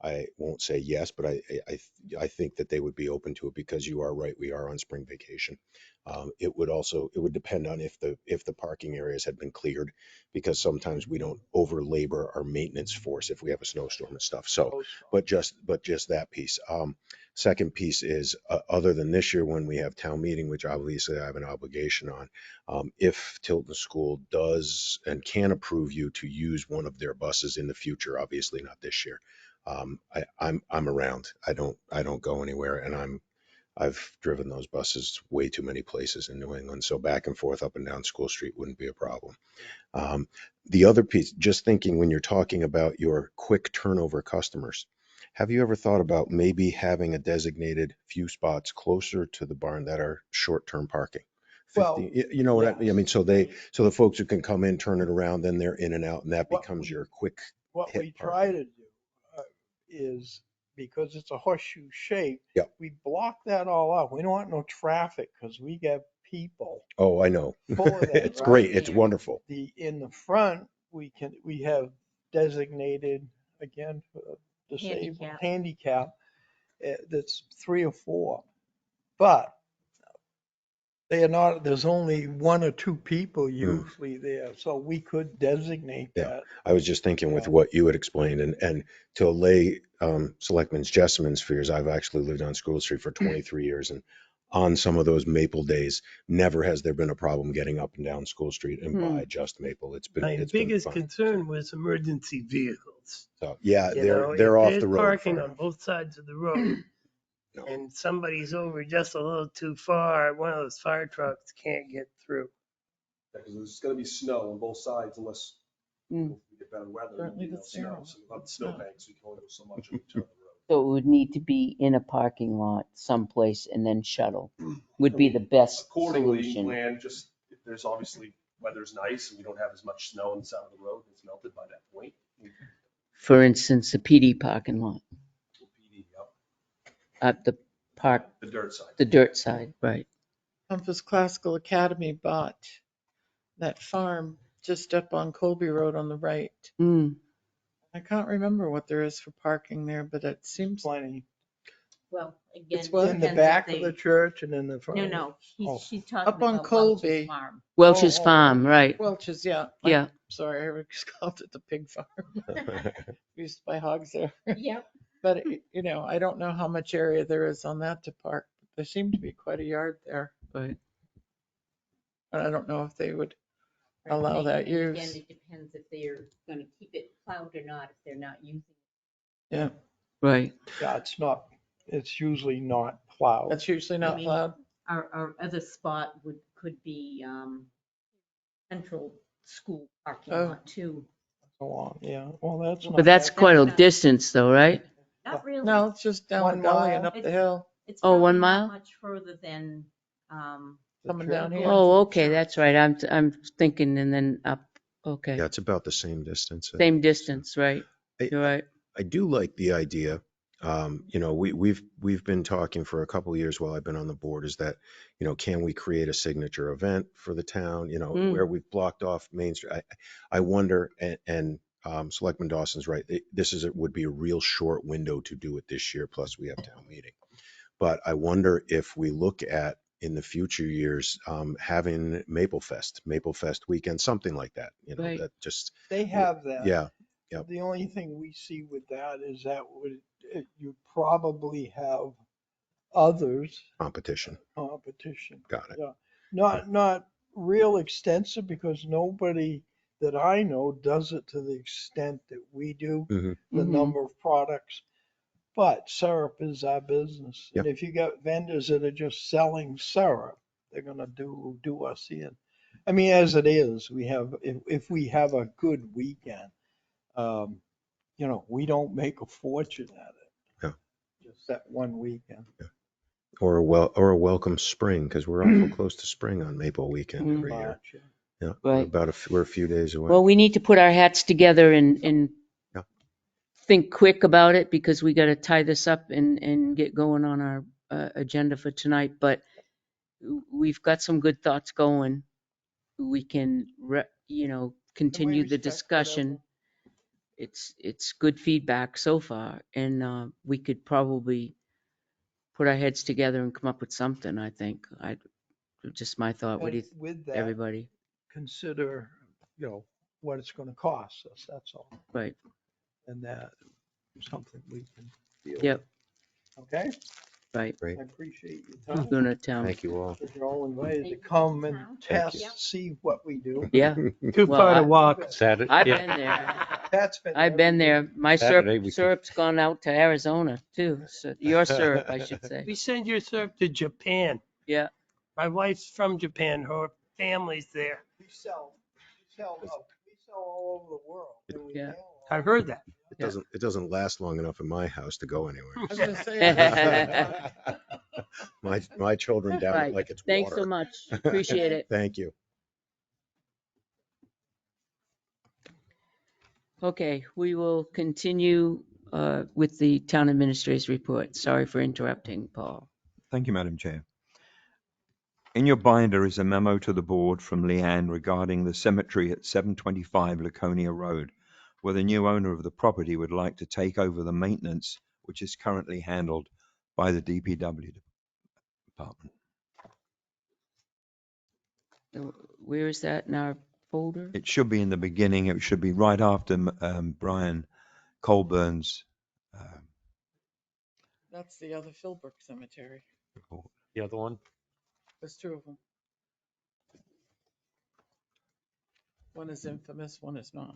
I won't say yes, but I think that they would be open to it, because you are right, we are on spring vacation. It would depend on if the parking areas had been cleared, because sometimes we don't over labor our maintenance force if we have a snowstorm and stuff. So, but just that piece. Second piece is, other than this year when we have town meeting, which obviously I have an obligation on, if Tilton School does and can approve you to use one of their buses in the future, obviously not this year, I'm around. I don't go anywhere, and I've driven those buses way too many places in New England, so back and forth up and down School Street wouldn't be a problem. The other piece, just thinking when you're talking about your quick turnover customers, have you ever thought about maybe having a designated few spots closer to the barn that are short-term parking? Well, You know what I mean? I mean, yes. so the folks who can come in, turn it around, then they're in and out, and that What becomes we- your quick What hit we parking. try to do is, because it's a horseshoe shape. Yep. We block that all out. We don't want no traffic because we get people Oh, I know. full of that. It's right? great. It's wonderful. In the front, we have designated, again, for disabled, handicap, that's 3 or 4. But they are not, there's only 1 or 2 people usually there, so we could designate Yeah. that. I was just thinking with what you had explained, and to allay Selectman's Jessamyn's fears, I've actually lived on School Street for 23 years, and on some of those Maple days, never has there been a problem getting up and down School Street and by just Maple. It's been, My it's been biggest fine. concern was emergency vehicles. So, yeah, You know, they're if off there's the road. parking far on enough. both sides of the road No. and somebody's over just a little too far, one of those fire trucks can't get through. Because there's gonna be snow on both sides unless Mm. we get better weather. Certainly there'll be no the snow. zero. So we'll have snowbanks, we can only go so much on each other road. So it would need to be in a parking lot someplace and then shuttle would be the best Accordingly, solution. plan, just if there's obviously weather's nice and we don't have as much snow on the side of the road, it's melted by that point. For instance, the PD parking lot, PD, yep, at the park, the dirt side. the dirt side, right? Memphis Classical Academy bought that farm just up on Colby Road on the right. Mm. I can't remember what there is for parking there, but it seems Plenty. Well, again. It's what? In the depends if back of they- the church and in the front. No, Oh. she's talking Up on about Colby. Welch's Farm. Welch's Oh, Farm, right? Welch's, yeah. Yeah. Sorry, I always called it the pig farm. We used to buy hogs there. Yep. But, you know, I don't know how much area there is on that to park. There seemed to be quite a yard there. Right. But I don't know if they would Right, allow and that again, use. it depends if they're gonna keep it plowed or not, if they're not using it. Yeah, Right. Yeah, it's usually not plowed. that's usually not mean- plowed. Our other spot could be, central school parking Oh. lot too. Go on, yeah. Well, that's not. But that's bad. quite a not- distance though, right? Not really. No, it's just down 1 the gully and mile. up the hill. It's Oh, 1 probably mile? not much further than, The Coming church. down here. Oh, okay, that's right. I'm thinking and then up. Okay. Yeah, it's about the same distance. Same distance, right? You're right. I do like the idea. You know, we've been talking for a couple of years while I've been on the board is that, you know, can we create a signature event for the town, you know, where we've blocked off Main Street? I wonder, and Selectman Dawson's right. Would be a real short window to do it this year. Plus we have town meeting. But I wonder if we look at in the future years, having Maple Fest weekend, something like that, you know, Right. that just, They have that. yeah. Yep. The only thing we see with that is that you probably have others Competition. competition. Got it. Yeah. Not real extensive because nobody that I know does it to the extent that we do, Mhm. the Mhm. number of products. But syrup is our business. Yep. And if you got vendors that are just selling syrup, they're gonna do us in. I mean, as it is, if we have a good weekend, you know, we don't make a fortune at it. Yeah. Just that one weekend. Or a welcome spring, because we're awful close to spring on Maple Weekend every year. March, yeah. Yeah, Right. we're a few days away. Well, we need to put our hats together and Yeah. think quick about it because we got to tie this up and get going on our agenda for tonight. But we've got some good thoughts going. We can, continue the respect discussion. It's good feedback so far, and we could probably put our heads together and come up with something. I think just my thought. What do you, And with that, everybody? consider, you know, what it's gonna cost us, that's all. Right. And that is something we can deal Yep. with. Okay? Right. Great. I appreciate your time. Gonna town. Thank you all. You're all invited to come and Thank you. test, see what we do. Yeah. Two-part I- walk. Saturday, I've yeah, been there. That's been. I've been there. My Saturday we can- syrup's gone out to Arizona too. So your syrup, I should say. We send your syrup to Japan. Yeah. My wife's from Japan. Her family's there. We sell all over the world. and we Yeah. mail all I've heard that. It doesn't last long enough in my house to go anywhere. I was gonna say, My children down it Right. like it's Thanks water. so much. Appreciate it. Thank you. Okay, we will continue with the town administrator's report. Sorry for interrupting, Paul. Thank you, Madam Chair. In your binder is a memo to the board from Leanne regarding the cemetery at 725 Laconia Road, where the new owner of the property would like to take over the maintenance, which is currently handled by the DPW department. Where is that in our folder? It should be in the beginning. It should be right after Brian Colburn's That's the other Philbrook Cemetery. report. The other one? There's two of them. One is infamous, one is not.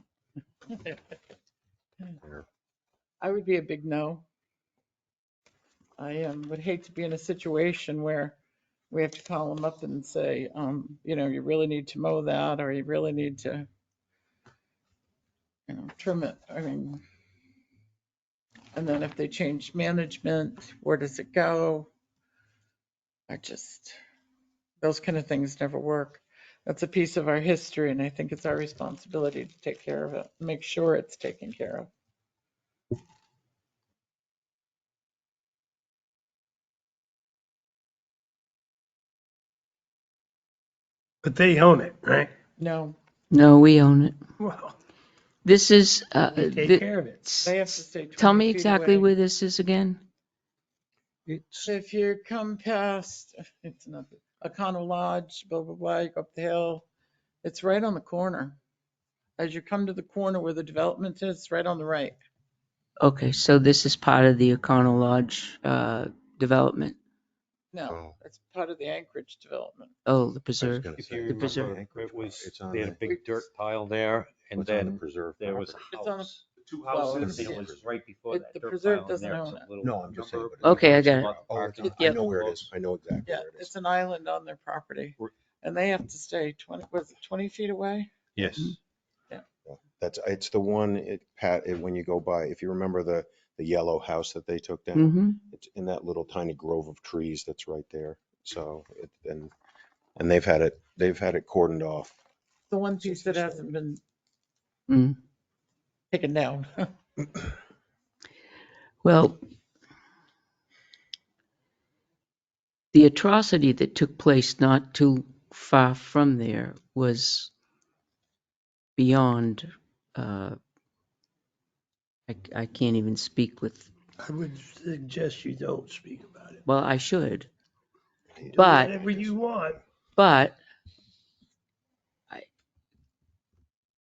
I would be a big no. I would hate to be in a situation where we have to call them up and say, you really need to mow that, or you really need to, trim it. I mean, and then if they change management, where does it go? Those kind of things never work. That's a piece of our history, and I think it's our responsibility to take care of it, make sure it's taken care of. But they own it, right? No, No, we own it. Well, This is, we take care of it. they have to stay 20 tell me feet exactly away. where this is again. It's, If you come past, it's not, Econo Lodge, blah, blah, blah, you go up the hill, it's right on the corner. As you come to the corner where the development is, it's right on the right. Okay, so this is part of the Econo Lodge development. No, Oh. it's part of the Anchorage development. Oh, the I was preserve. gonna if say, you The remember, preserve. it was, It's on they had a the- big dirt pile there, and What's on the then preserve there was property? a It's on the- house. Two Well, houses. And it was right before that The dirt preserve pile, and doesn't there's own a it. little No, I'm just saying. number. but Okay, I got it. about the Oh, parking. I know where it is. I know exactly Yeah, where it is. it's an island on their property. And they have to stay 20 feet away? Yes. Yeah, it's the one, when you go by, if you remember the yellow house that they took down, Mm-hmm. it's in that little tiny grove of trees that's right there. So, and they've had it cordoned off. The one piece Since they that hasn't been Mm. taken down. Well, the atrocity that took place not too far from there was beyond, I can't even speak with, I would suggest you don't speak about it. well, I should, Do but, whatever you want. but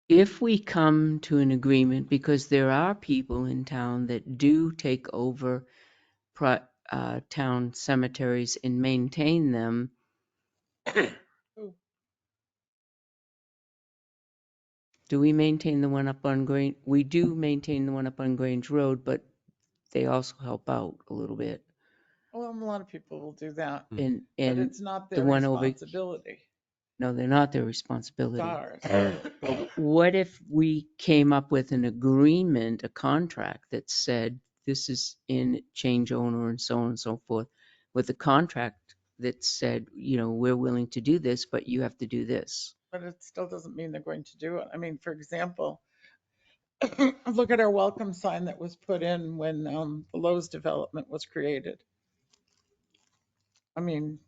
if we come to an agreement, because there are people in town that do take over town cemeteries and maintain them. Do we maintain the one up on Grange? We do maintain the one up on Grange Road, but they also help out a little bit. Well, a lot of people will do that, And but it's not the their one over, responsibility. no, they're not their It's responsibility. ours. But what if we came up with an agreement, a contract that said this is in change owner and so on and so forth, with a contract that said, we're willing to do this, but you have to do this. But it still doesn't mean they're going to do it. I mean, for example, look at our welcome sign that was put in when the Lowe's development was created. I mean,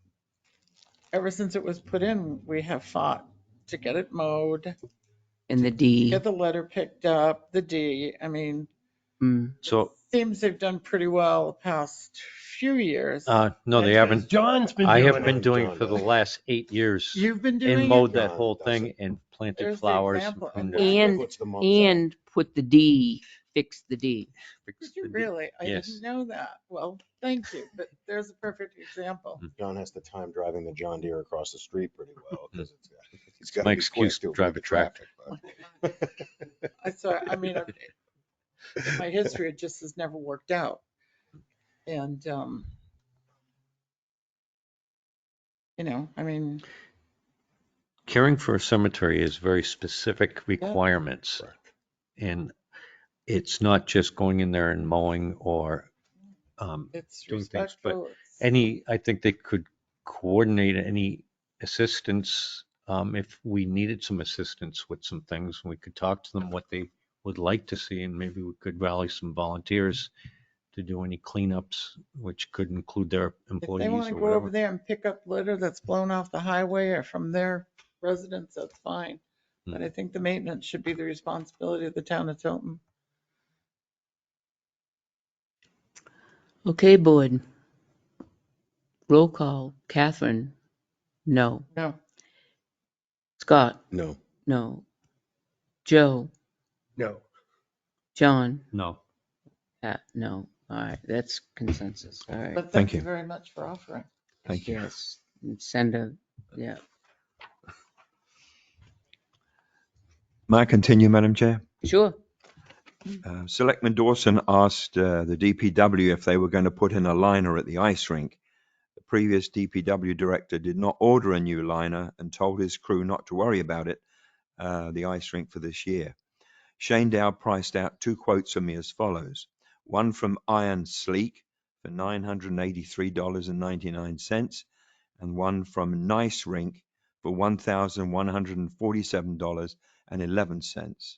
ever since it was put in, we have fought to get it mowed, And the D. get the letter picked up, the D. I mean, So, seems they've done pretty well the past few years. no, they That's haven't. 'cause John's been I doing have been it. doing John it for the does. last 8 years. You've been doing And mowed it? that John whole does thing it. and planted There's the flowers. example. And And pruned it. And, Puts the months out. and put the D, fix the D. Fixed Did you the D. really? I Yes. didn't know that. Well, thank you, but there's a perfect example. John has the time driving the John Deere across the street pretty well because he's got My to be quick excuse to to drive avoid a the tractor. traffic. I mean, in my history, it just has never worked out. And, I mean, Caring for a cemetery is very specific requirements. Correct. And it's not just going in there and mowing or it's doing things, but respectful. it's- I think they could coordinate any assistance. If we needed some assistance with some things, we could talk to them what they would like to see, and maybe we could rally some volunteers to do any cleanups, which could include their If they employees want to or go over whatever. there and pick up litter that's blown off the highway or from their residence, that's fine. But I think the maintenance should be the responsibility of the town of Tilton. Okay, board. Roll call. Catherine? No. No, Scott? No. No. Joe? No. John? No. No. All right, that's consensus. All right. but Thank thank you you. very much for offering. Thank you. Yes. Send a, yeah. May I continue, Madam Chair? Sure. Selectman Dawson asked the DPW if they were going to put in a liner at the ice rink. The previous DPW director did not order a new liner and told his crew not to worry about it, the ice rink for this year. Shane Dow priced out 2 quotes for me as follows. One from Iron Sleek for $983.99 and one from Nice Rink for $1,147.11.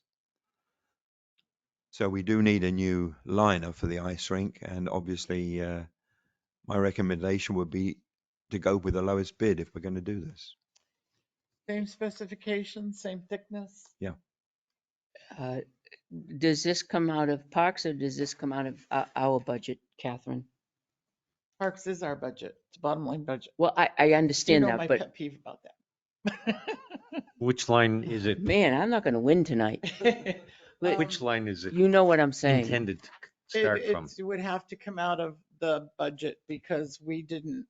So we do need a new liner for the ice rink, and obviously my recommendation would be to go with the lowest bid if we're going to do this. Same specifications, same thickness. Uh, Does this come out of Parks or does this come out of our budget, Catherine? Parks is our budget. It's bottom line budget. Well, I You understand know that, my but pet peeve about that. Which line is it? man, I'm not going to win tonight. But Which line is it you know what I'm saying. intended to start from? It would have to come out of the budget because we didn't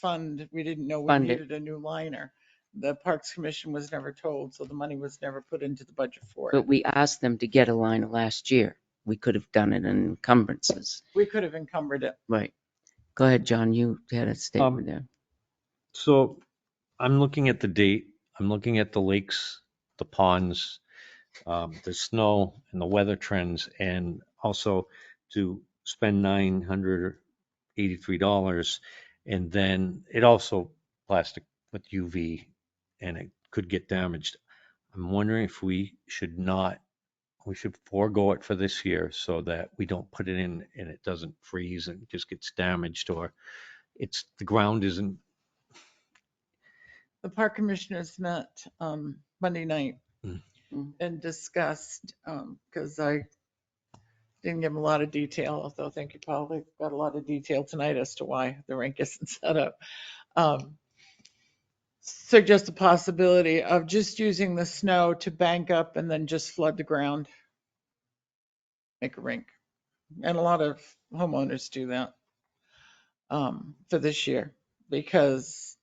know we Fund it. needed a new liner. The Parks Commission was never told, so the money was never put into the budget for But it. we asked them to get a liner last year. We could have done it in encumbrances. We could have encumbered it. Right. Go ahead, John. You had a statement there. So I'm looking at the date, I'm looking at the lakes, the ponds, the snow and the weather trends, and also to spend $983. And then it also plastic with UV and it could get damaged. I'm wondering if we should forego it for this year so that we don't put it in and it doesn't freeze and just gets damaged, or the ground isn't. The Park Commissioners met Monday night Mm. and discussed, because I didn't give them a lot of detail, although I think you probably got a lot of detail tonight as to why the rink isn't set up. Suggest a possibility of just using the snow to bank up and then just flood the ground. Make a rink. And a lot of homeowners do that for this year because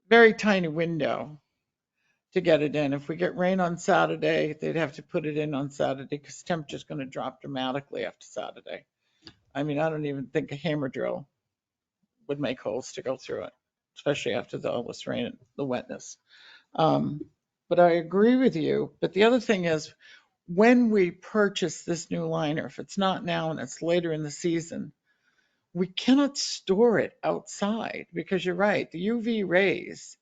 very tiny window to get it in. If we get rain on Saturday, they'd have to put it in on Saturday because temperature's going to drop dramatically after Saturday. I mean, I don't even think a hammer drill would make holes to go through it, especially after all this rain and the wetness. But I agree with you. But the other thing is, when we purchase this new liner, if it's not now and it's later in the season, we cannot store it outside because you're right, the UV rays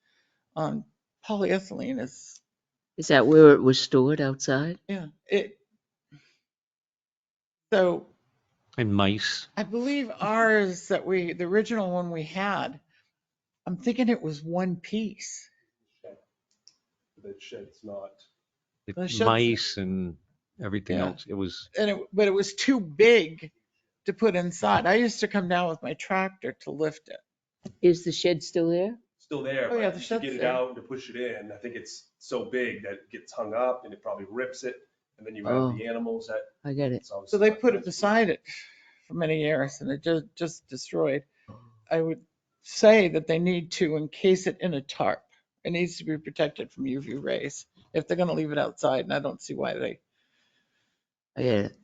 on polyethylene is, Is that where it was stored outside? so And mice. I believe ours the original one we had, I'm thinking it was one piece. The shed's not. The shed's- Mice and everything Yeah. else. It was, But it was too big to put inside. I used to come down with my tractor to lift it. Is the shed still there? Still there, Oh, yeah, but the to shed's get it there. out and to push it in, I think it's so big that it gets hung up and it probably rips it. And then you have Oh. the animals that. I get it. So they put it beside it for many years and it just destroyed. I would say that they need to encase it in a tarp. It needs to be protected from UV rays if they're going to leave it outside. And I don't see why they, I get it.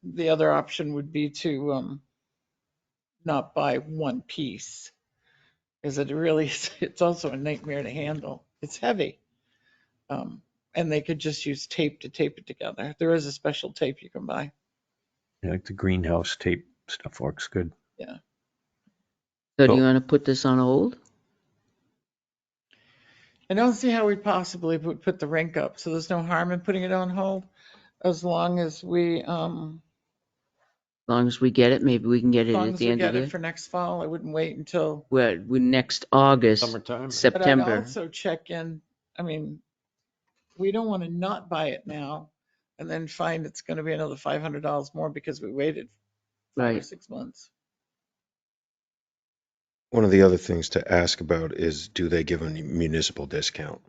the other option would be to not buy one piece. Because it really, it's also a nightmare to handle. It's heavy. And they could just use tape to tape it together. There is a special tape you can buy. like the greenhouse tape stuff works good. So do you want to put this on hold? I don't see how we possibly would put the rink up, so there's no harm in putting it on hold. as long as we, As long as we get it, maybe we can get as it long at as the we end of get the it year. for next fall, I wouldn't wait until, We next August, Summertime. but I'd September. also check in. I mean, we don't want to not buy it now and then find it's going to be another $500 more because we waited 5 or Right. 6 months. One of the other things to ask about is, do they give a municipal discount?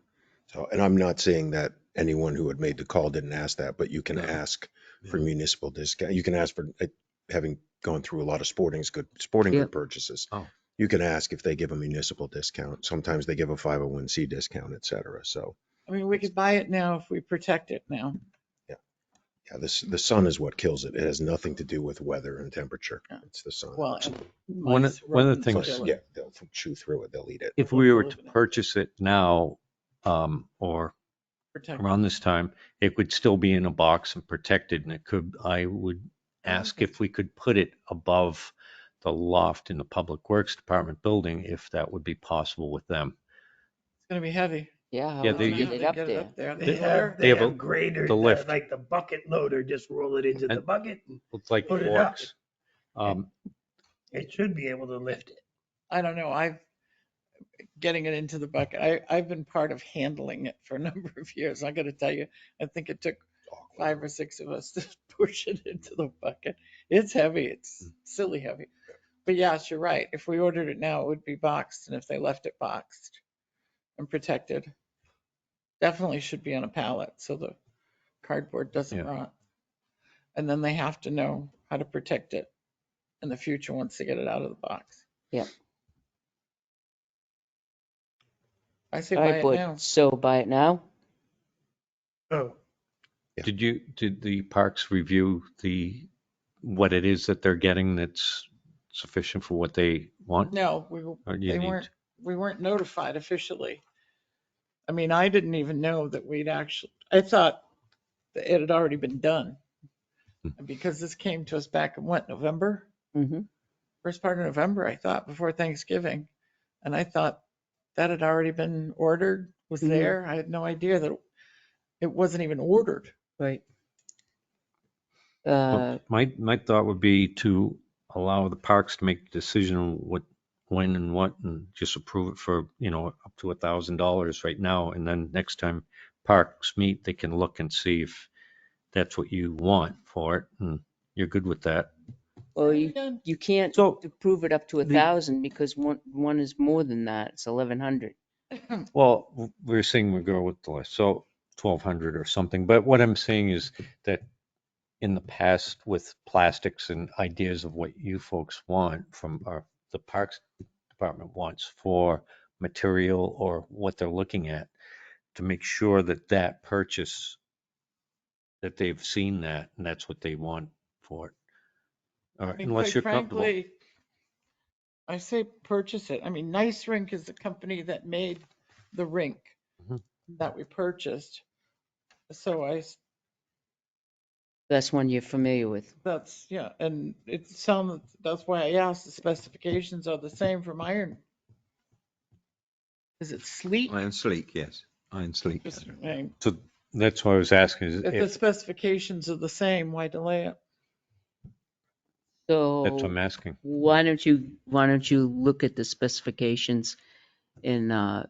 So, and I'm not saying that anyone who had made the call didn't ask that, but you can No. ask for Yeah. municipal discount. You can ask for, having gone through a lot of sporting good Yep. purchases. Oh. You can ask if they give a municipal discount. Sometimes they give a 501c discount, et cetera. So, I mean, we could buy it now if we protect it now. yeah, the sun is what kills it. It has nothing to do with weather and temperature. Yeah. It's the sun. Well, and One of mice, the rodents things- kill Yeah, it. they'll chew through it. They'll eat it. If They'll we were live to in it. purchase it now, or Protect around this time, it would still be in a box and protected, and I would ask if we could put it above the loft in the Public Works Department building, if that would be possible with them. It's going to be heavy. Yeah, how Yeah, would they- you get it up there? They They have have graders, the lift. like the bucket loader, just roll it into the And- bucket. And It's like Put it up. forks. it should be able to lift it. I don't know. Getting it into the bucket. I've been part of handling it for a number of years. I got to tell you, I think it took 5 or 6 of us to push it into the bucket. It's heavy. It's silly heavy. But yes, you're right. If we ordered it now, it would be boxed. And if they left it boxed and protected, definitely should be on a pallet so the cardboard doesn't Yeah. rot. And then they have to know how to protect it in the future once they get it out of the box. Yep. I say All buy right, it board. now. So buy it now? Oh, Yeah. Did the parks review what it is that they're getting that's sufficient for what they want? No, Or do you need- we weren't notified officially. I mean, I didn't even know that I thought that it had already been done. And because this came to us back in November? Mm-hmm. First part of November, I thought, before Thanksgiving. And I thought that had already been ordered, was Mhm. there. I had no idea that it wasn't even ordered. Right. Well, my thought would be to allow the parks to make the decision on what, when and what, and just approve it for, up to $1,000 right now. And then next time parks meet, they can look and see if that's what you want for it, and you're good with that. Well, you can't So- approve it up to The- 1,000 because one is more than that. It's 1,100. Well, we're saying we go with the list, so 1,200 or something. But what I'm saying is that in the past with plastics and ideas of what you folks want from the Parks Department wants for material or what they're looking at, to make sure that purchase, that they've seen that and that's what they want for it. All right, I mean, unless quite you're comfortable. frankly, I say purchase it. I mean, Nice Rink is the company that made the rink Mhm. that we purchased. So That's one you're familiar with. yeah, and that's why I asked, the specifications are the same from iron. Is it sleek? Iron sleek, yes. Iron sleek. Just, I mean, So that's what I was asking, is if the specifications are the same, why delay it? that's what So I'm asking. why don't you look at the specifications and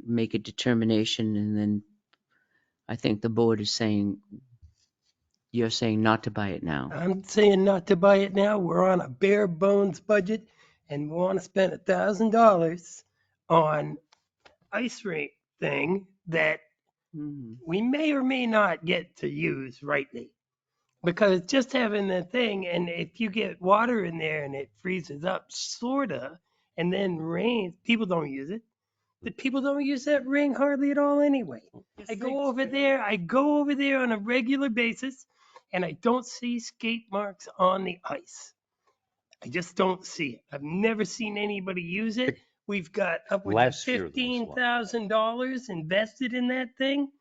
make a determination, and then I think the board is saying, you're saying not to buy it now. I'm saying not to buy it now. We're on a bare bones budget and we want to spend $1,000 on ice rink thing that Mhm. we may or may not get to use rightly. Because just having the thing, and if you get water in there and it freezes up, sorta, and then rains, people don't use it. The people don't use that ring hardly at all anyway. I go over there on a regular basis, and I don't see skate marks on the ice. I just don't see it. I've never seen anybody use it. We've got upwards of Last year there was a lot. $15,000 invested in that thing,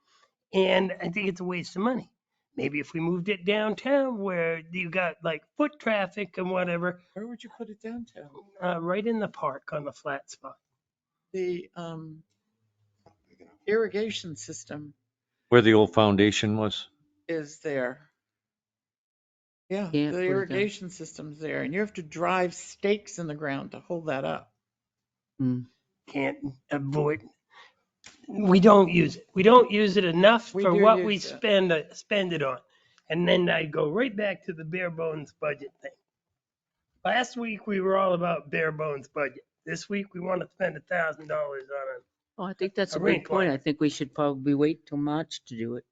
and I think it's a waste of money. Maybe if we moved it downtown where you got like foot traffic and whatever, Where would you put it downtown? right in the park on the flat spot. The irrigation system, Where the old foundation was? is there. Yeah, Can't the put it down. irrigation system's there, and you have to drive stakes in the ground to hold that up. Can't avoid. We don't use it. We don't use it enough We for do what we use it. spend it on. And then I go right back to the bare bones budget thing. Last week we were all about bare bones budget. This week we want to spend $1,000 on it. Oh, I think that's A a rain good point. plan. I think we should probably wait till March to do it.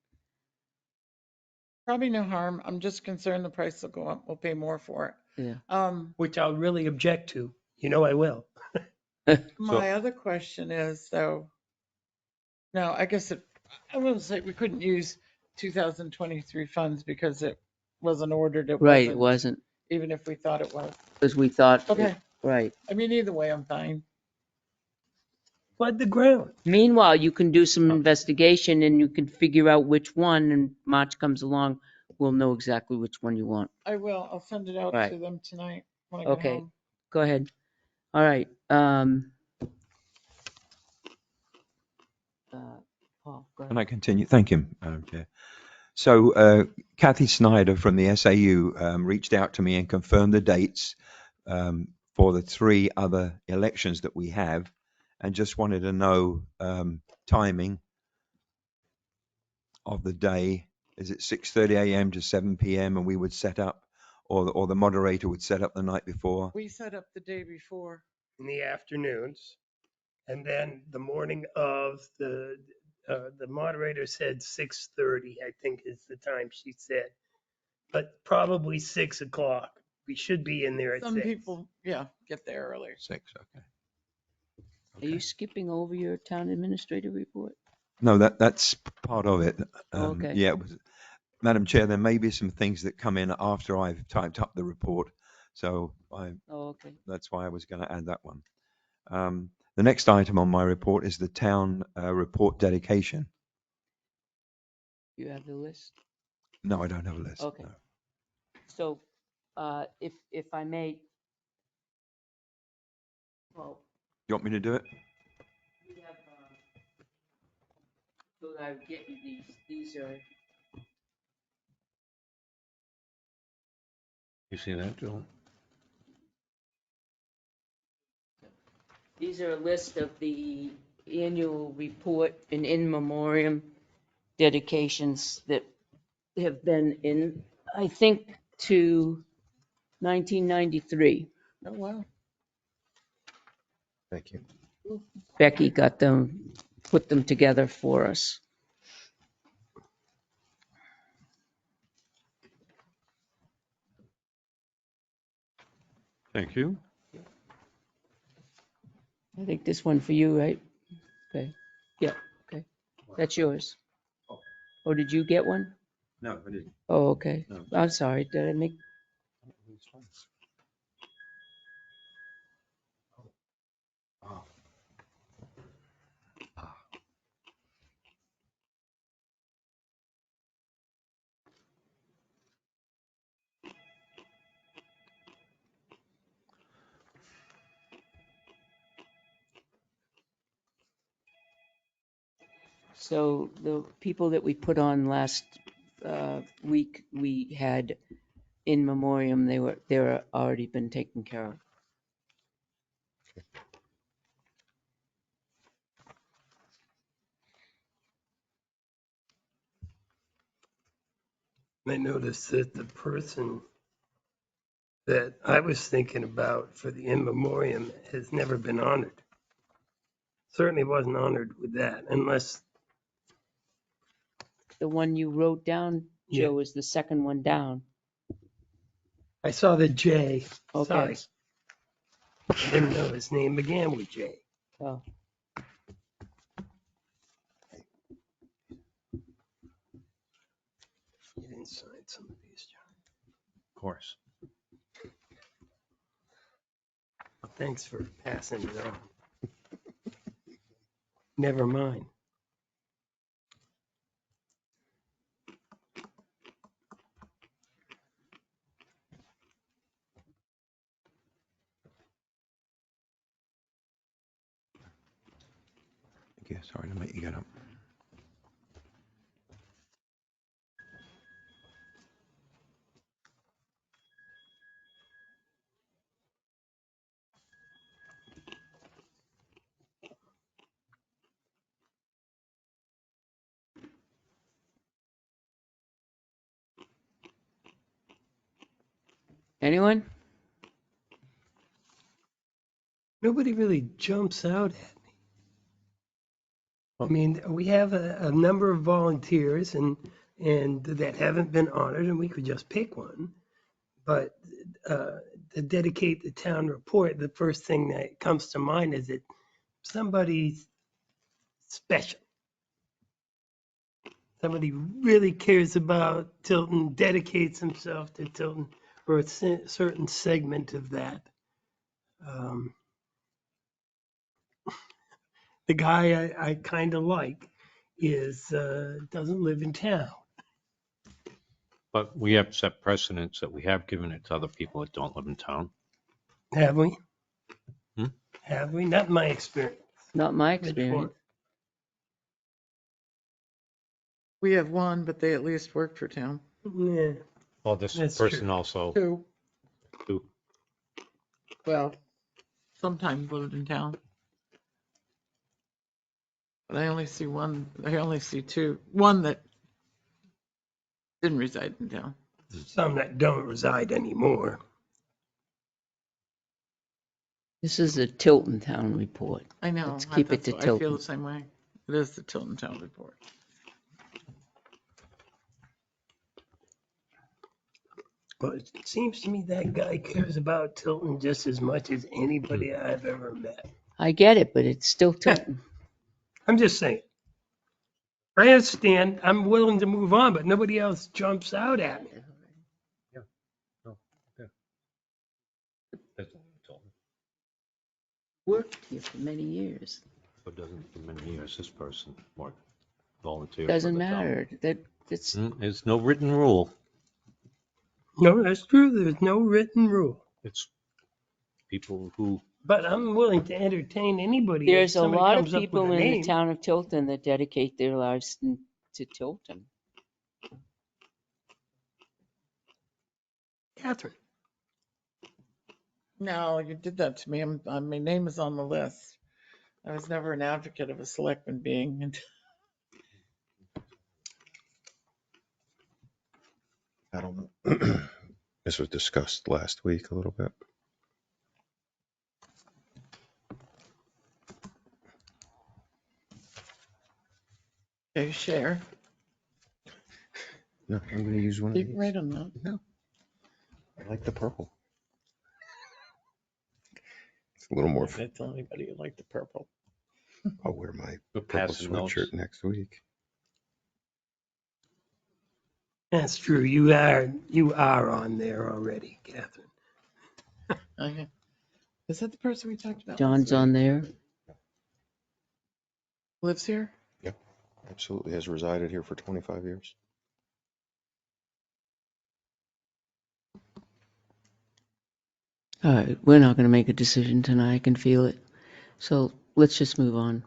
Probably no harm. I'm just concerned the price will go up. We'll pay more for it. Yeah. Which I'll really object to. You know I will. My other question is though, no, I guess I will say we couldn't use 2023 funds because it wasn't ordered. It Right, it wasn't, wasn't, even if we thought it was. because we thought. Okay. Right. I mean, either way, I'm fine. Flood the ground. Meanwhile, you can do some investigation and you can figure out which one, and March comes along, we'll know exactly which one you want. I will. I'll send it out Right. to them tonight when I get Okay. home. Go ahead. All right. Paul, go ahead. Can I continue? Thank you, Madam Chair. So Kathy Snyder from the SAU reached out to me and confirmed the dates for the 3 other elections that we have, and just wanted to know timing of the day. Is it 6:30 a.m. to 7 p.m. and we would set up, or the moderator would set up the night before? We set up the day before. In the afternoons. And then the morning of the moderator said 6:30, I think is the time she said. But probably 6 o'clock. We should be in there at Some 6. people, yeah, get there earlier. 6, okay. Are you skipping over your town administrator report? No, that's part of it. Okay. Yeah, it was, Madam Chair, there may be some things that come in after I've typed up the report. So Oh, okay. that's why I was going to add that one. The next item on my report is the town report dedication. You have the list? No, I don't have a list. Okay. No. So, if I may, well, You want me to do it? we have, so I get you these are, You see that, Joel? these are a list of the annual report and in memoriam dedications that have been in, I think, to 1993. Oh, wow. Thank you. Becky got them, put them together for us. Thank you. I think this one for you, right? Okay. Yeah, okay. That's yours. Oh, did you get one? No, I didn't. Oh, okay. No. I'm sorry. Did I make? Oh. So the people that we put on last week, we had in memoriam, they're already been taken care of. I noticed that the person that I was thinking about for the in memoriam has never been honored. Certainly wasn't honored with that unless, The one you wrote down, Yeah. Joe, is the second one down. I saw the J. Okay. Sorry. I didn't know his name began with J. Oh, You didn't sign some of these, John. Of course. Well, thanks for passing it on. Never mind. Thank you. Sorry to make you get up. Anyone? Nobody really jumps out at me. I mean, we have a number of volunteers and that haven't been honored, and we could just pick one. But to dedicate the town report, the first thing that comes to mind is that somebody's special. Somebody really cares about Tilton, dedicates himself to Tilton, or a certain segment of that. The guy I kind of like doesn't live in town. But we have set precedents that we have given it to other people that don't live in town. Have we? Hmm? Have we? Not in my experience. Not my Which experience. We have one, but they at least work for town. one? Yeah. Well, this That's person true. also, Two. too. Well, sometimes lived in town. But I only see one, I only see two, one that didn't reside in town. Some that don't reside anymore. This is a Tilton Town report. I know. Let's keep it that's to what I feel Tilton. the same way. It is the Tilton Town report. But it seems to me that guy cares about Tilton just as much as anybody I've ever met. I get it, but it's still Tilton. I'm just saying. I understand. I'm willing to move on, but nobody else jumps out at me. Worked here for many years. But doesn't for many years, this person worked, volunteer. Doesn't matter. That's There's no written rule. No, that's true. There's no written rule. It's people who, But I'm willing to entertain anybody. If There's a somebody lot of comes up with a people in the name. town of Tilton that dedicate their lives to Tilton. Catherine. No, you did that to me. My name is on the list. I was never an advocate of a selectman being. I don't know. This was discussed last week a little bit. Okay, share. No, I'm going to use one of You these. can write on that. No, I like the purple. It's a little more. I tell anybody you like the purple. I'll wear my who purple passing notes. sweatshirt next week. That's true. You are on there already, Catherine. Okay. Is that the person we talked about? John's on there. Lives here? Yep, absolutely. Has resided here for 25 years. All right, we're not going to make a decision tonight. I can feel it. So let's just move on.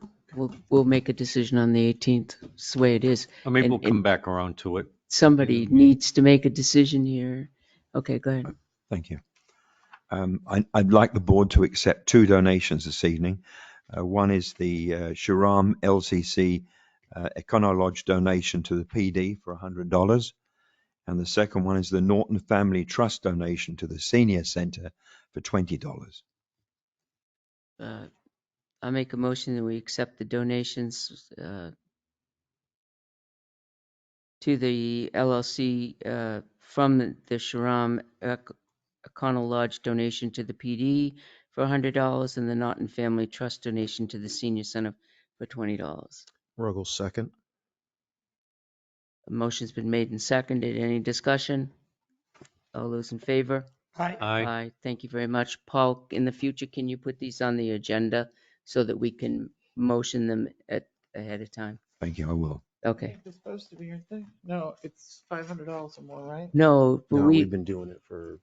We'll make a decision on the 18th. It's the way it is. I mean, And- we'll come back around to it. Somebody needs to make a decision here. Okay, go ahead. Thank you. I'd like the board to accept two donations this evening. One is the Shahram LCC Econo Lodge donation to the PD for $100. And the second one is the Norton Family Trust donation to the Senior Center for $20. I make a motion that we accept the donations to the LLC from the Shahram Econo Lodge donation to the PD for $100 and the Norton Family Trust donation to the Senior Center for $20. Ruggles second. A motion's been made and seconded. Any discussion? All those in favor? Hi. Aye. Thank you very much. Paul, in the future, can you put these on the agenda so that we can motion them ahead of time? Thank you, I will. Okay. It's supposed to be, aren't they? No, it's $500 or more, right? No, but No, we've we've been doing it for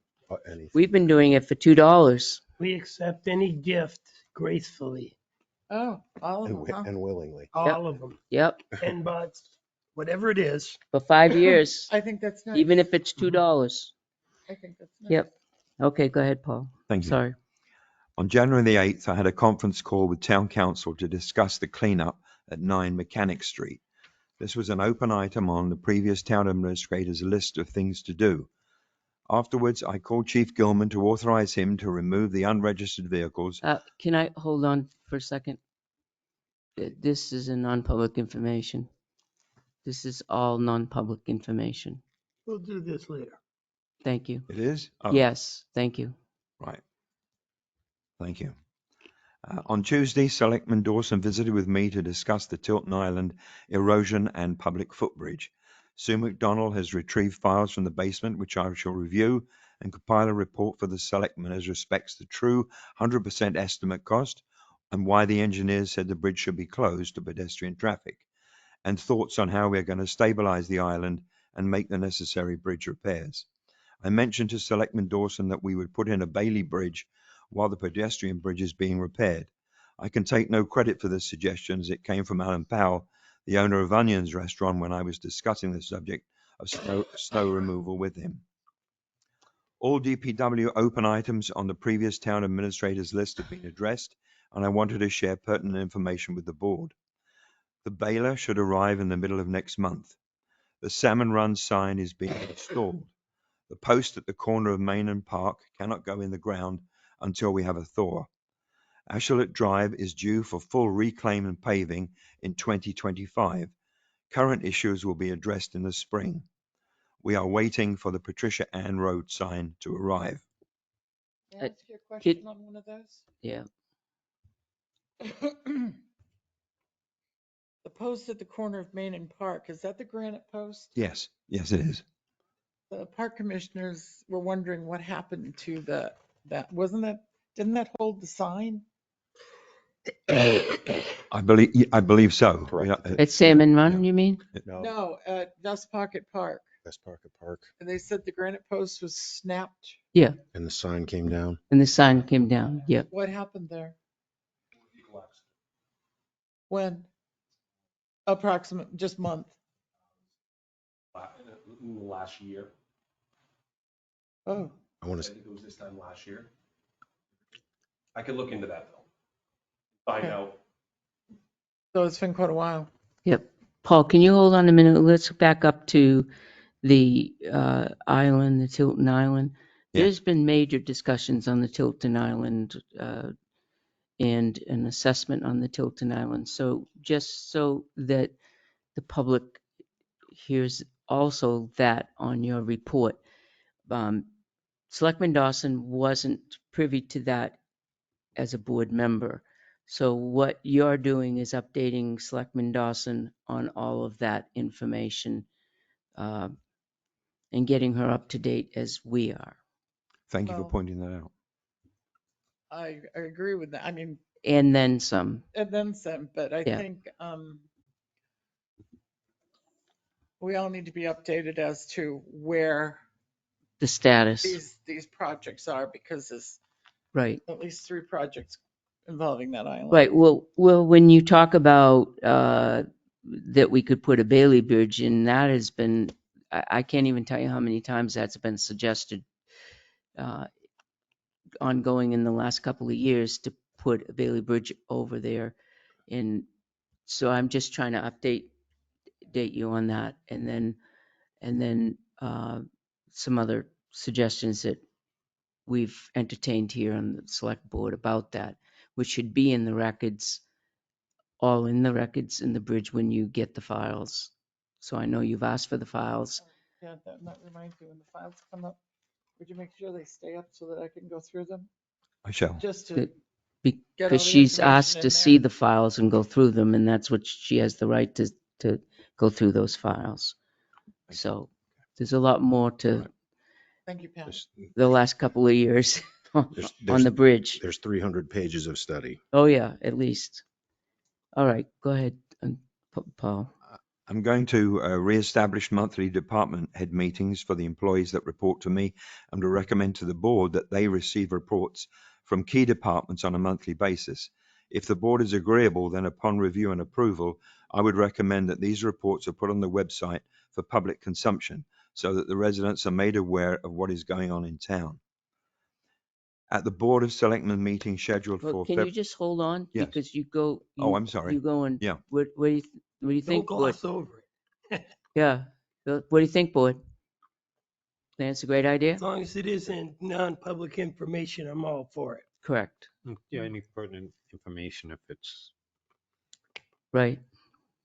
anything. been doing it for $2. We accept any gift gracefully. Oh, all of And, them, huh? and willingly. All of them. Yep, 10 bucks, whatever it is. for 5 years, I think that's nice. even if it's $2. I think that's nice. Yep. Okay, go ahead, Paul. Thank you. Sorry. On January the 8th, I had a conference call with Town Council to discuss the cleanup at 9 Mechanic Street. This was an open item on the previous town administrator's list of things to do. Afterwards, I called Chief Gilman to authorize him to remove the unregistered vehicles. Can I hold on for a second? This is a non-public information. This is all non-public information. We'll do this later. Thank you. It is? Oh, Yes, thank you. right. Thank you. On Tuesday, Selectman Dawson visited with me to discuss the Tilton Island erosion and public footbridge. Sue McDonald has retrieved files from the basement, which I shall review and compile a report for the Selectmen as respects the true 100% estimate cost and why the engineers said the bridge should be closed to pedestrian traffic, and thoughts on how we are going to stabilize the island and make the necessary bridge repairs. I mentioned to Selectman Dawson that we would put in a Bailey Bridge while the pedestrian bridge is being repaired. I can take no credit for this suggestion, as it came from Alan Powell, the owner of Onions Restaurant, when I was discussing the subject of snow removal with him. All DPW open items on the previous town administrator's list have been addressed, and I wanted to share pertinent information with the board. The baler should arrive in the middle of next month. The Salmon Run sign is being installed. The post at the corner of Main and Park cannot go in the ground until we have a thaw. Ashulet Drive is due for full reclaim and paving in 2025. Current issues will be addressed in the spring. We are waiting for the Patricia Ann Road sign to arrive. Can I ask you a question on one of those? Yeah. The post at the corner of Main and Park, is that the granite post? Yes, yes, it is. The park commissioners were wondering what happened to didn't that hold the sign? I believe so. Correct. At Salmon Run, you mean? No, No, at West Pocket Park. West Pocket Park, And they said the granite post was snapped. Yeah, and the sign came down. and the sign came down. Yeah. What happened there? When? Approximate, just month. In the last year. Oh, I want I to, think it was this time last year. I could look into that though. Find Okay. out. so it's been quite a while. Yep. Paul, can you hold on a minute? Let's back up to the island, the Tilton Island. Yeah. There's been major discussions on the Tilton Island and an assessment on the Tilton Island. So just so that the public hears also that on your report, Selectman Dawson wasn't privy to that as a board member. So what you're doing is updating Selectman Dawson on all of that information and getting her up to date as we are. Thank you for Well- pointing that out. I agree with that. I mean, And then some. and then some, but I Yeah. think we all need to be updated as to where The status. these projects are, because there's Right. at least 3 projects involving that island. Right. Well, when you talk about that we could put a Bailey Bridge in, that has been, I can't even tell you how many times that's been suggested ongoing in the last couple of years to put a Bailey Bridge over there. And so I'm just trying to update you on that. And then some other suggestions that we've entertained here on the select board about that, which should be in the records, all in the records in the bridge when you get the files. So I know you've asked for the files. Yeah, that reminds me, when the files come up, would you make sure they stay up so that I can go through them? I shall. Just to That- get all Because the she's information asked in to there. see the files and go through them, and that's what she has the right to go through those files. So there's a lot more to Right. Thank you, Pam. there's, the last couple of years on there's the bridge. there's 300 pages of study. Oh, yeah, at least. All right, go ahead, Paul. I'm going to re-establish monthly department head meetings for the employees that report to me, and to recommend to the board that they receive reports from key departments on a monthly basis. If the board is agreeable, then upon review and approval, I would recommend that these reports are put on the website for public consumption, so that the residents are made aware of what is going on in town. At the Board of Selectmen meeting scheduled Well, for can you just hold on? Yes. Because you go. Oh, I'm sorry. You go and. Yeah. What do you Don't think, board? gloss over it. Yeah. What do you think, board? That's a great idea? As long as it isn't non-public information, I'm all for it. Correct. Yeah, any pertinent information if it's, Right.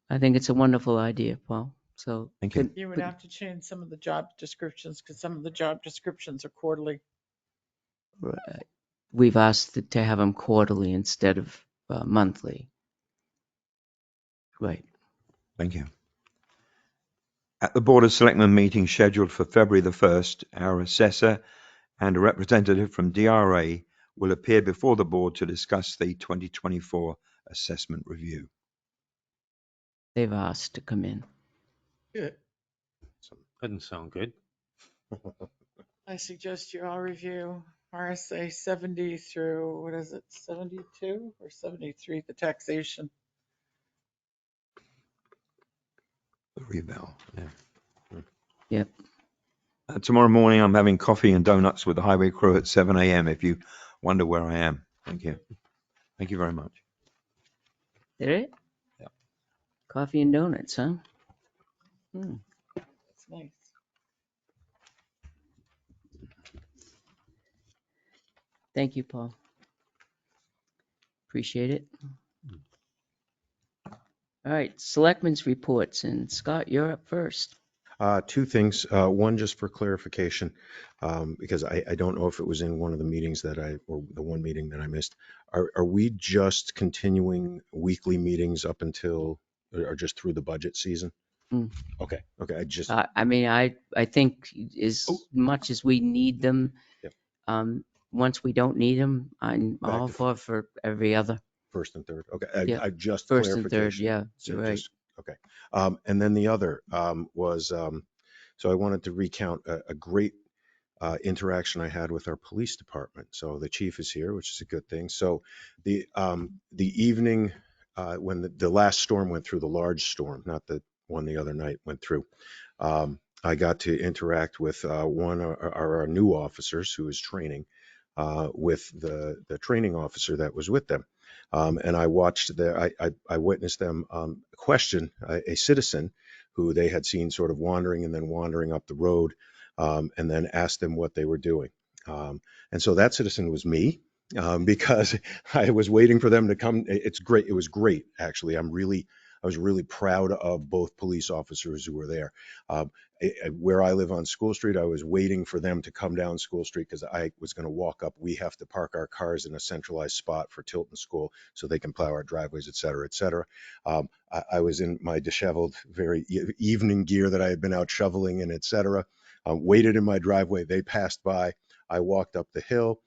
I think it's a wonderful idea, Paul. So Thank you. You would have to change some of the job descriptions because some of the job descriptions are quarterly. we've asked to have them quarterly instead of monthly. Right. Thank you. At the Board of Selectmen meeting scheduled for February the 1st, our assessor and a representative from DRA will appear before the board to discuss the 2024 assessment review. They've asked to come in. doesn't sound good. I suggest you all review RSA 70 through, what is it, 72 or 73, the taxation. The revale. Yeah. Yep. Tomorrow morning, I'm having coffee and donuts with the highway crew at 7 a.m. if you wonder where I am. Thank you. Thank you very much. Did it? Yeah. Coffee and donuts, huh? Hmm. That's nice. Thank you, Paul. Appreciate it. All right, selectmen's reports, and Scott, you're up first. Two things. One, just for clarification, because I don't know if it was in one of the meetings or the one meeting that I missed. Are we just continuing weekly meetings up until, or just through the budget season? Mm. Okay. I just, I mean, I think as much as we need them, Yep. Once we don't need them, I'm Back all to for every other. first and third. Okay. Yeah. I just First and third, clarification. yeah, So you're right. okay. And then the other was, so I wanted to recount a great interaction I had with our police department. So the chief is here, which is a good thing. So the evening when the last storm went through, the large storm, not the one the other night went through, I got to interact with one of our new officers who is training with the training officer that was with them. And I watched I witnessed them question a citizen who they had seen sort of wandering and then wandering up the road, and then asked them what they were doing. And so that citizen was me, because I was waiting for them to come. It's great. It was great, actually. I was really proud of both police officers who were there. Where I live on School Street, I was waiting for them to come down School Street because I was going to walk up. We have to park our cars in a centralized spot for Tilton School so they can plow our driveways, et cetera, et cetera. I was in my disheveled, very evening gear that I had been out shoveling in, et cetera. Waited in my driveway. They passed by. I walked up the hill.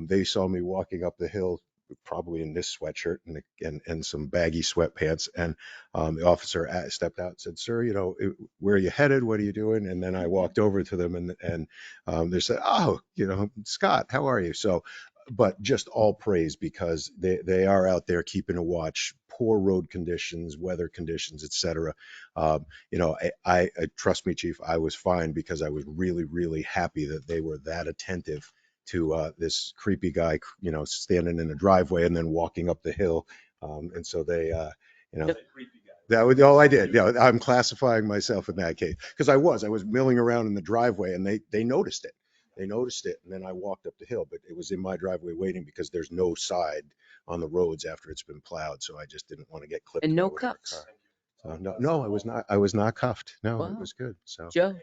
They saw me walking up the hill, probably in this sweatshirt and some baggy sweatpants. And the officer stepped out and said, "Sir, where are you headed? What are you doing?" And then I walked over to them and they said, "Oh, Scott, how are you?" So, but just all praise, because they are out there keeping a watch. Poor road conditions, weather conditions, et cetera. I trust me, Chief, I was fine because I was really, really happy that they were that attentive to this creepy guy, standing in the driveway and then walking up the hill. And so they, that was all I did. I'm classifying myself in that case because I was milling around in the driveway and they noticed it. They noticed it. And then I walked up the hill, but it was in my driveway waiting because there's no side on the roads after it's been plowed. So I just didn't want to get clipped. And no with a cuffs. car. So no, I was not cuffed. No, Wow. It was good. So, Joe?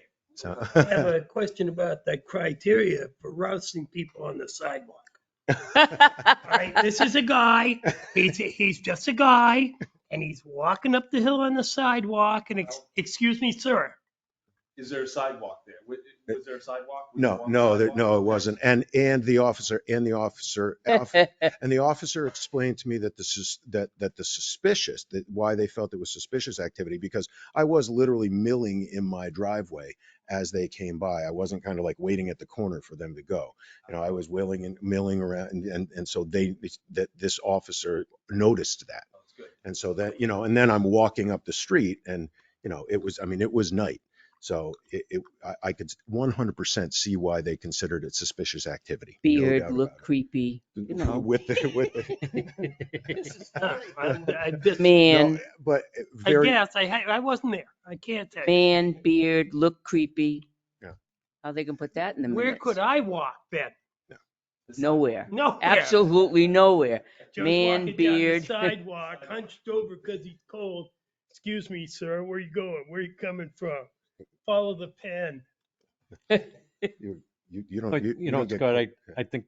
I have a question about the criteria for rousting people on the sidewalk. All right, this is a guy. He's just a guy, and he's walking up the hill on the sidewalk. And excuse me, sir. Is there a sidewalk there? Was there a sidewalk? Was No, there one no, sidewalk? no, it wasn't. And the officer explained to me that that why they felt it was suspicious activity, because I was literally milling in my driveway as they came by. I wasn't kind of like waiting at the corner for them to go. I was milling around, and so this officer noticed that. That's good. And so that, and then I'm walking up the street and, it was night. So I could 100% see why they considered it suspicious activity. No Beard, doubt look about it. creepy. With the This is not. I just, Man, no, but I guess I wasn't there. I can't tell you. man, beard, look creepy. Yeah. How they can put that in the Where minutes? could I walk, Ben? Nowhere. Nowhere. Absolutely nowhere. Joe's Man, walking beard. down the sidewalk, hunched over because he's cold. Excuse me, sir. Where you going? Where you coming from? Follow the pen. You don't, But, you don't get. Scott, caught. I think,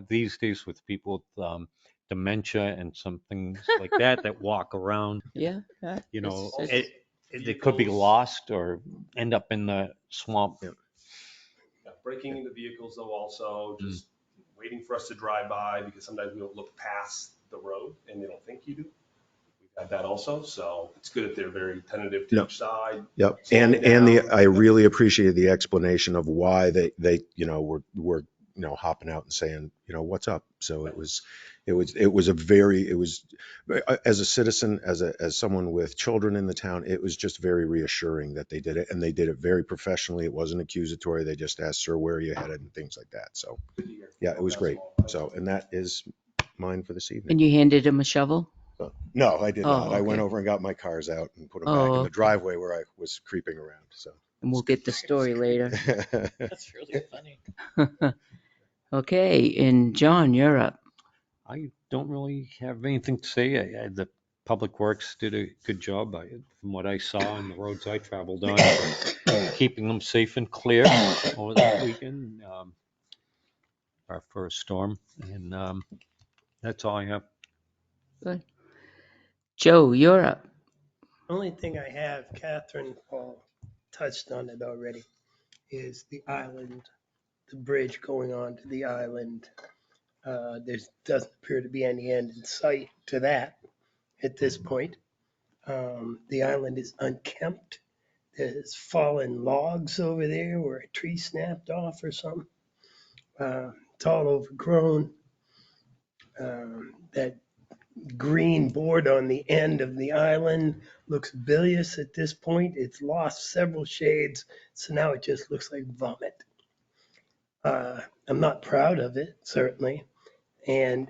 these days with people with dementia and some things like that walk around, Yeah. they could be lost or end up in the swamp. Yeah. Yeah, breaking into vehicles though, also just waiting for us to drive by, because sometimes we don't look past the road and they don't think you do. We've got that also, so it's good if they're very tentative to No. each side. Yep. slowing down. I really appreciated the explanation of why they were hopping out and saying, what's up. So it was as a citizen, as someone with children in the town, it was just very reassuring that they did it, and they did it very professionally. It wasn't accusatory. They just asked, sir, where are you headed, and things like that. So yeah, it was great. So, and that is mine for this evening. And you handed him a shovel? No, I did Oh, not. I went okay. over and got my cars out and put them Oh, back in the okay. driveway where I was creeping around. So. And we'll get the story later. That's really funny. Okay, and John, you're up. I don't really have anything to say. The Public Works did a good job, from what I saw on the roads I traveled on, keeping them safe and clear over that weekend for a storm. And that's all I have. Good. Joe, you're up. Only thing I have, Catherine Paul touched on it already, is the island, the bridge going on to the island. There doesn't appear to be any end in sight to that at this point. The island is unkempt. There's fallen logs over there where a tree snapped off or something. It's all overgrown. That green board on the end of the island looks bilious at this point. It's lost several shades, so now it just looks like vomit. I'm not proud of it, certainly. And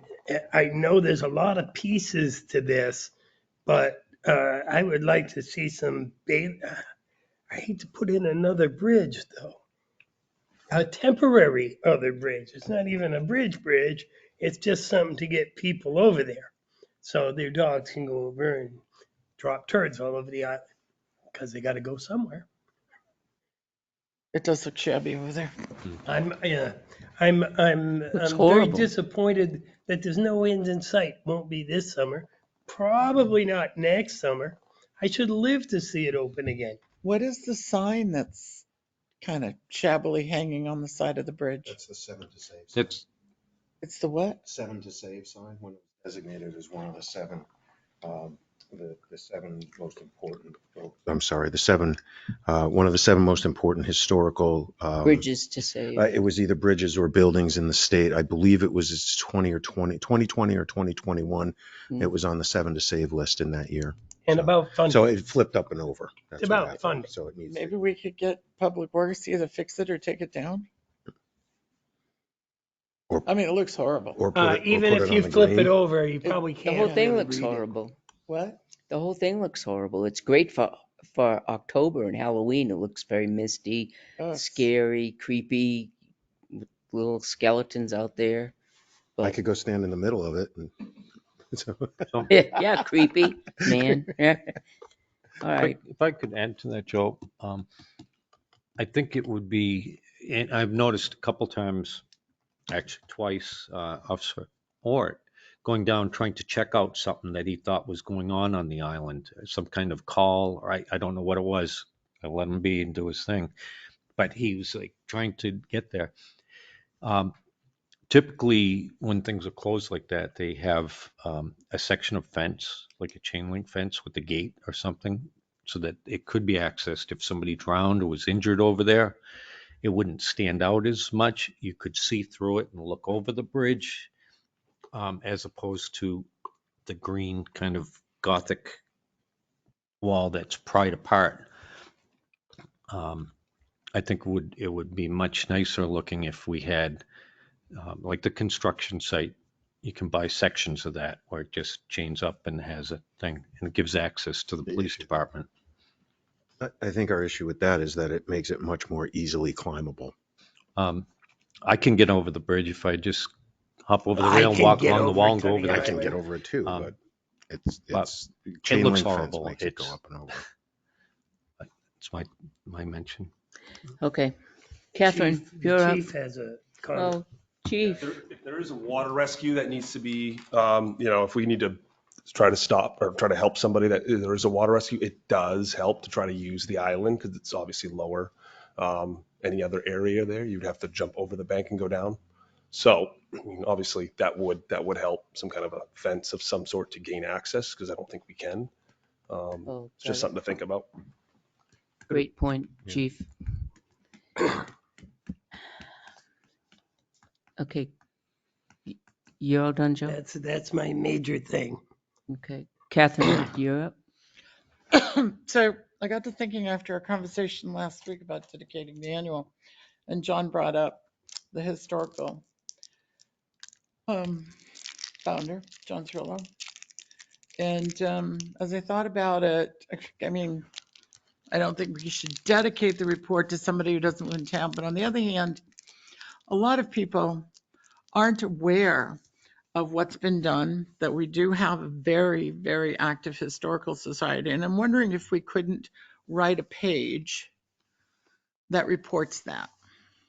I know there's a lot of pieces to this, but I would like to see some I hate to put in another bridge, though. A temporary other bridge. It's not even a bridge. It's just something to get people over there so their dogs can go over and drop turds all over the island because they got to go somewhere. It does look shabby over there. I'm Looks very horrible. disappointed that there's no end in sight. Won't be this summer. Probably not next summer. I should live to see it open again. What is the sign that's kind of shabbily hanging on the side of the bridge? That's the 7 to save. That's It's the what? 7 to save sign, when it was designated as one of the 7, the 7 most important. I'm sorry, one of the 7 most important historical Bridges to save. It was either bridges or buildings in the state. I believe it was 2020 or 2021. It was on the 7 to save list in that year. And about funding. So it flipped up and over. That's It's what about happened. funding. So it needs. Maybe we could get Public Works to either fix it or take it down. I mean, it looks horrible. Or put it, Even or put if it you on the flip green. it over, you probably The can't. whole thing really looks read it. horrible. What? The whole thing looks horrible. It's great for October and Halloween. It looks very misty, Oh, it's- scary, creepy, with little skeletons out there. I But could go stand in the middle of it. And, so. yeah, creepy, man. All right. If I could add to that, Joe, I think it would be, and I've noticed a couple times, actually twice, Officer Ort going down trying to check out something that he thought was going on the island, some kind of call, or I don't know what it was. I let him be and do his thing, but he was like trying to get there. Typically, when things are closed like that, they have a section of fence, like a chain link fence with a gate or something, so that it could be accessed if somebody drowned or was injured over there. It wouldn't stand out as much. You could see through it and look over the bridge, as opposed to the green kind of Gothic wall that's pried apart. I think it would be much nicer looking if we had, like the construction site, you can buy sections of that where it just chains up and has a thing and it gives access to the police department. I think our issue with that is that it makes it much more easily climbable. I can get over the bridge if I just hop over the I rail and can walk get along the over wall it and to go over the I the. can get island. over it too, Um, but but it's chain looks link fence horrible. makes it go up and over. It's my mention. Okay. Catherine, Chief, the you're up. chief has a comment. Oh, chief. If there is a water rescue that needs to be, if we need to try to stop or try to help somebody that there is a water rescue, it does help to try to use the island because it's obviously lower. Any other area there, you'd have to jump over the bank and go down. So obviously that would help, some kind of a fence of some sort to gain access, because I don't think we can. Oh, It's just got something it. to think about. Great point, Yeah. chief. Okay. You're all done, Joe? That's my major thing. Okay. Catherine, you're up. So I got to thinking after our conversation last week about dedicating the annual, and John brought up the historical founder, John Cirillo. And as I thought about it, I mean, I don't think we should dedicate the report to somebody who doesn't live in town. But on the other hand, a lot of people aren't aware of what's been done, that we do have a very, very active historical society. And I'm wondering if we couldn't write a page that reports that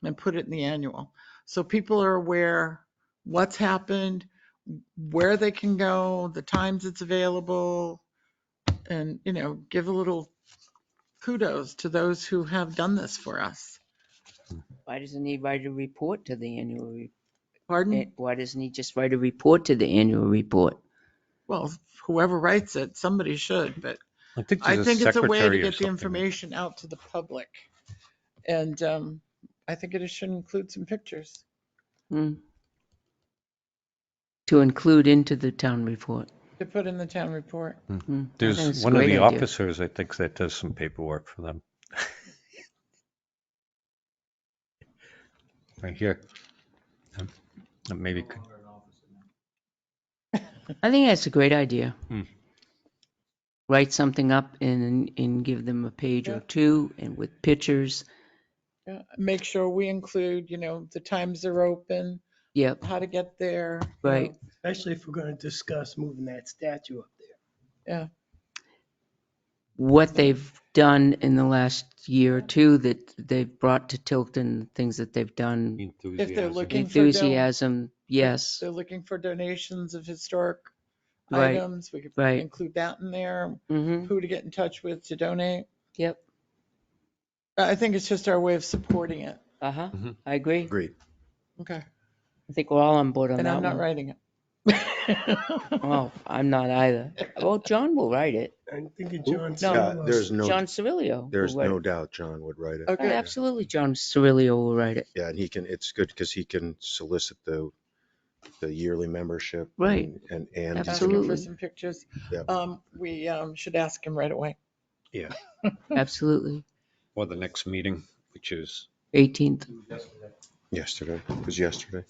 and put it in the annual. So people are aware what's happened, where they can go, the times it's available, and, give a little kudos to those who have done this for us. Why doesn't he write a report to the annual report? Pardon? Why doesn't he just write a report to the annual report? Well, whoever writes it, somebody should, but I think I there's think it's a way to secretary or get the something. information out to the public. And I think it should include some pictures. To include into the town report. To put in the town report. I think There's it's a one of great the idea. officers, I think, that does some paperwork for them. Right here. Maybe could. I think that's a great idea. Hmm. Write something up and give them a page Yeah. or two and with pictures. Yeah. Make sure we include, the times they're open, Yep, how to get there. right. Especially if we're going to discuss moving that statue up there. Yeah. What they've done in the last year or two that they've brought to Tilton, things that they've done. If they're Enthusiasm. looking for Enthusiasm, yes, they're looking for donations of historic right, items, we could right. include that in there. Mm-hmm, Who to get in touch with to donate. yep, I think it's just our way of supporting it. uh-huh, Mhm. I agree. Agreed. Okay. I think we're all on board on And that I'm not one. writing it. Oh, I'm not either. Well, John will write it. I'm thinking Who? John No, Yeah, Cirillo. there's no, John Cirillo. there's will write no it. doubt John would write it. Okay. Absolutely, John Cirillo will write it. Yeah, and it's good because he can solicit the yearly membership. Right. And Ask him Absolutely. for some pictures. Yeah. We should ask him right away. Yeah. Absolutely. Or the next meeting, which is, 18th. Yesterday, it was yesterday.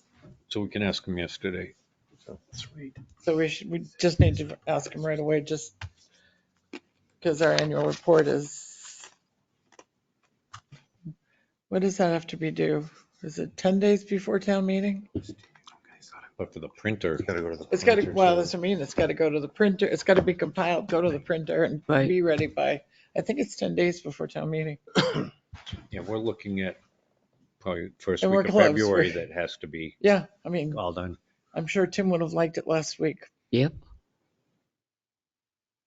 so we can ask him yesterday. Sweet. So we just need to ask him right away, just because our annual report is, what does that have to be due? Is it 10 days before town meeting? But for the printer, Got to go to the. It's got to, printer, well, so- that's what I mean. It's got to go to the printer. It's got to be compiled, go to the printer and Right. be ready by, I think it's 10 days before town meeting. yeah, we're looking at probably first And week we're of close. February that has to be Yeah, I mean, all done. I'm sure Tim would have liked it last week. Yep.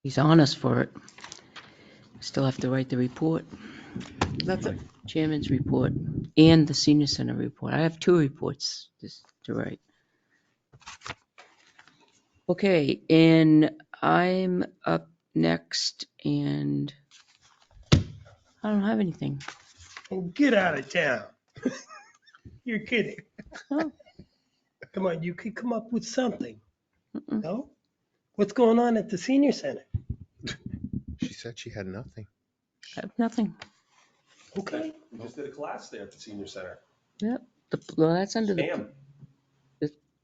He's on us for it. Still have to write the report, That's it. chairman's report, and the senior center report. I have 2 reports to write. Okay, and I'm up next, and I don't have anything. Oh, get out of town. You're kidding. No. Come on, you could come up with something. Mm-mm. No? What's going on at the senior center? She said she had nothing. I have nothing. Okay. We just did a class there at the senior center. Yep. Well, that's under Scam.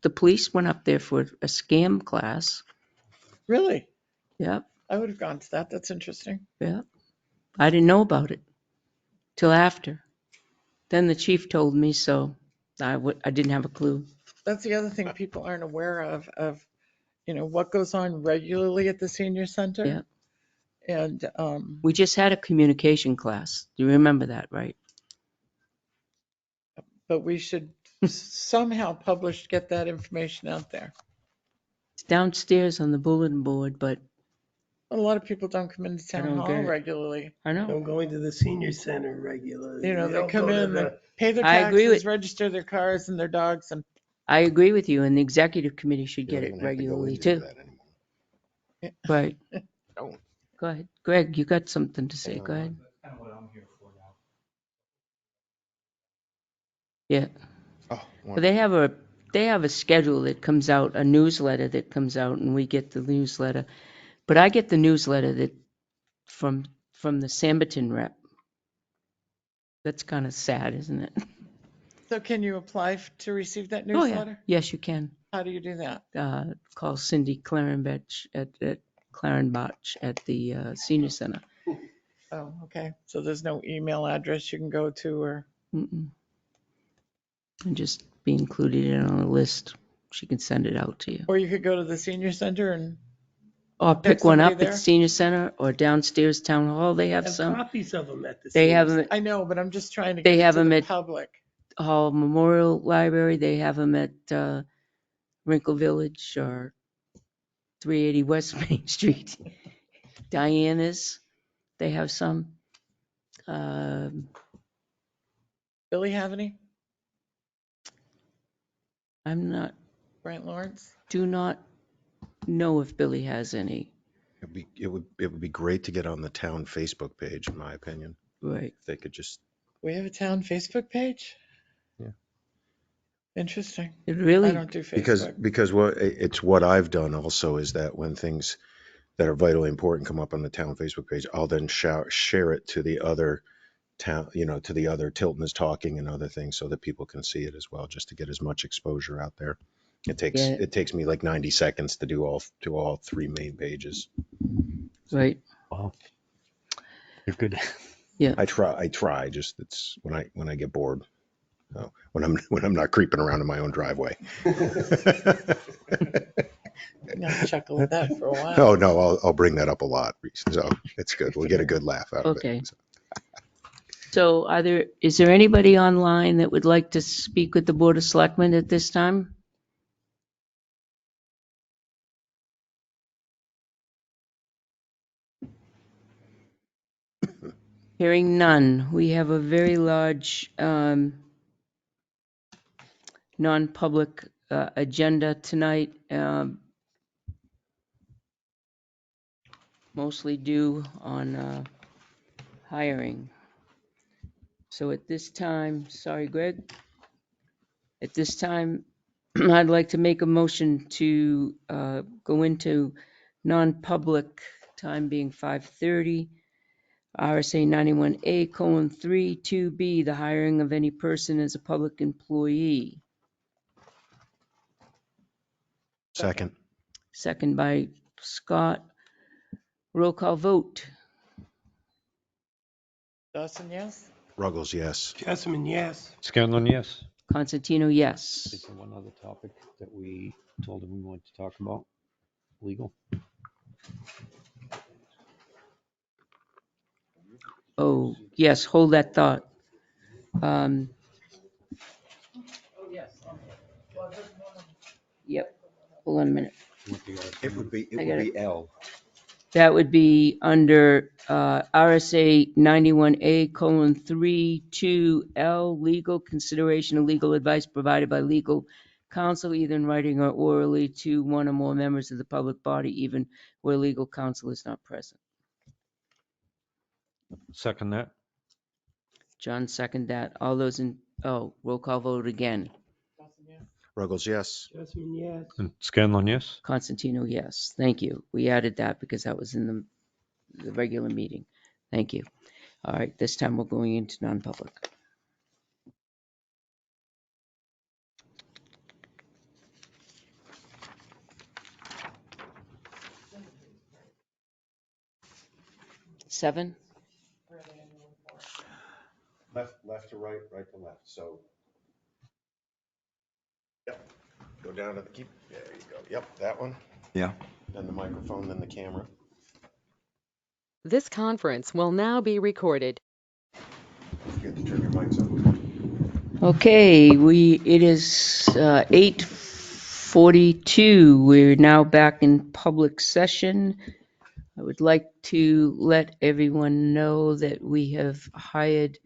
the police went up there for a scam class. Really? Yep, I would have gone to that. That's interesting. yep. I didn't know about it till after. Then the chief told me, so I didn't have a clue. That's the other thing people aren't aware of, what goes on regularly at the senior center. Yeah. And, We just had a communication class. Do you remember that, right? but we should somehow get that information out there. It's downstairs on the bulletin board, but A lot of people don't come into I town don't hall get it. regularly. I know. I'm going to the senior center regularly. They don't come go to in, they the- pay their I agree taxes, with- register their cars and their dogs, and I agree with you, and the executive committee should You don't get it even have to go regularly in to do too. that anymore. Right. Don't. Go ahead. Greg, you got something to say. Hang Go on. ahead. That's kind of what I'm here for now. Yeah. Oh, Well, they have a schedule that comes out, a newsletter that comes out, and we get the newsletter. But I get the newsletter that from the Samberton rep. That's kind of sad, isn't it? so can you apply to receive that Oh, yeah. newsletter? Yes, you can. How do you do that? Call Cindy Clarenbach at the senior center. Oh, okay. So there's no email address you can go to or? Mm-mm. And just be included in on a list. She can send it out to you. Or you could go to the senior center and, Or pick one somebody up at there? the senior center or downstairs town hall. They have Have some. copies of them at the. They senior have center. them I know, but I'm just trying to They get it have to them the at- public. at Hall Memorial Library. They have them at Wrinkle Village or 380 West Main Street. Diana's. They have some. Billy have any? Brent Lawrence? Do not know if Billy has any. It would be great to get on the town Facebook page, in my opinion. Right. If they could just, We have a town Facebook page? Yeah. Interesting. It really. I don't do Facebook. because what I've done also is that when things that are vitally important come up on the town Facebook page, I'll then share it to the other town, to the other Tilton is talking and other things so that people can see it as well, just to get as much exposure out there. It takes me like 90 seconds to do all 3 main pages. Right. Wow. You're good. I try just it's when I get bored. When I'm not creeping around in my own driveway. I'm gonna chuckle at that for a while. Oh no, I'll bring that up a lot. So it's good. We'll get a good laugh out of Okay. it. So is there anybody online that would like to speak with the Board of Selectmen at this time? Hearing none, we have a very large non-public agenda tonight, mostly due on hiring. So at this time, sorry, Greg. At this time, I'd like to make a motion to go into non-public, time being 5:30, RSA 91A:3, 2B, the hiring of any person as a public employee. Second, Second by Scott. Roll call vote. Dawson, yes? Ruggles, yes. Jessamine, yes. Scanlon, yes. Constantino, yes. Is there one other topic that we told him we wanted to talk about? Legal? Oh, yes, hold that thought. Yep, hold on a minute. It would be I got it. L. That would be under RSA 91A:3, 2L, legal consideration of legal advice provided by legal counsel, either in writing or orally, to one or more members of the public body, even where legal counsel is not present. Second that. John, second that. All those roll call vote again. Dawson, yes? Ruggles, yes. Jessamine, yes. And Scanlon, yes. Constantino, yes. Thank you. We added that because that was in the regular meeting. Thank you. All right, this time we're going into non-public. Seven? Left to right, right to left. So, yep. Go down to the keep. There you go. Yep, that one. Yeah. Then the microphone, then the camera. This conference will now be recorded. Don't forget to turn your mics on. Okay, it is 8:42. We're now back in public session. I would like to let everyone know that we have hired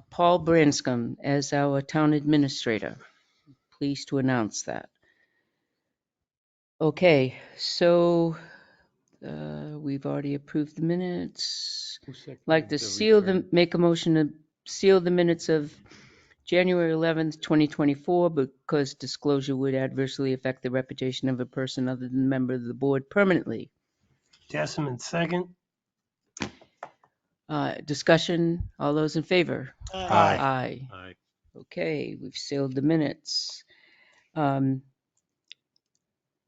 Paul Branscombe as our town administrator. Pleased to announce that. Okay, so we've already approved the minutes. Like to make a motion to seal the minutes of January 11th, 2024, because disclosure would adversely affect the reputation of a person other than a member of the board permanently. Jessamine, second. Discussion, all those in favor? Aye. Aye. Aye. Okay, we've sealed the minutes.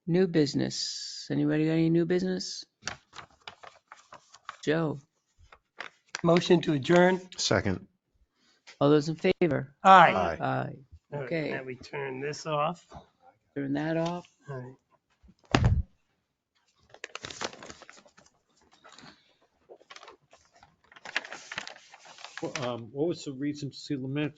New business. Anybody got any new business? Joe, Motion to adjourn. Second. all those in favor? Aye. Aye. Aye. All right, Okay. now we turn this off. Turn that off. All right. What was the reason to seal the minutes?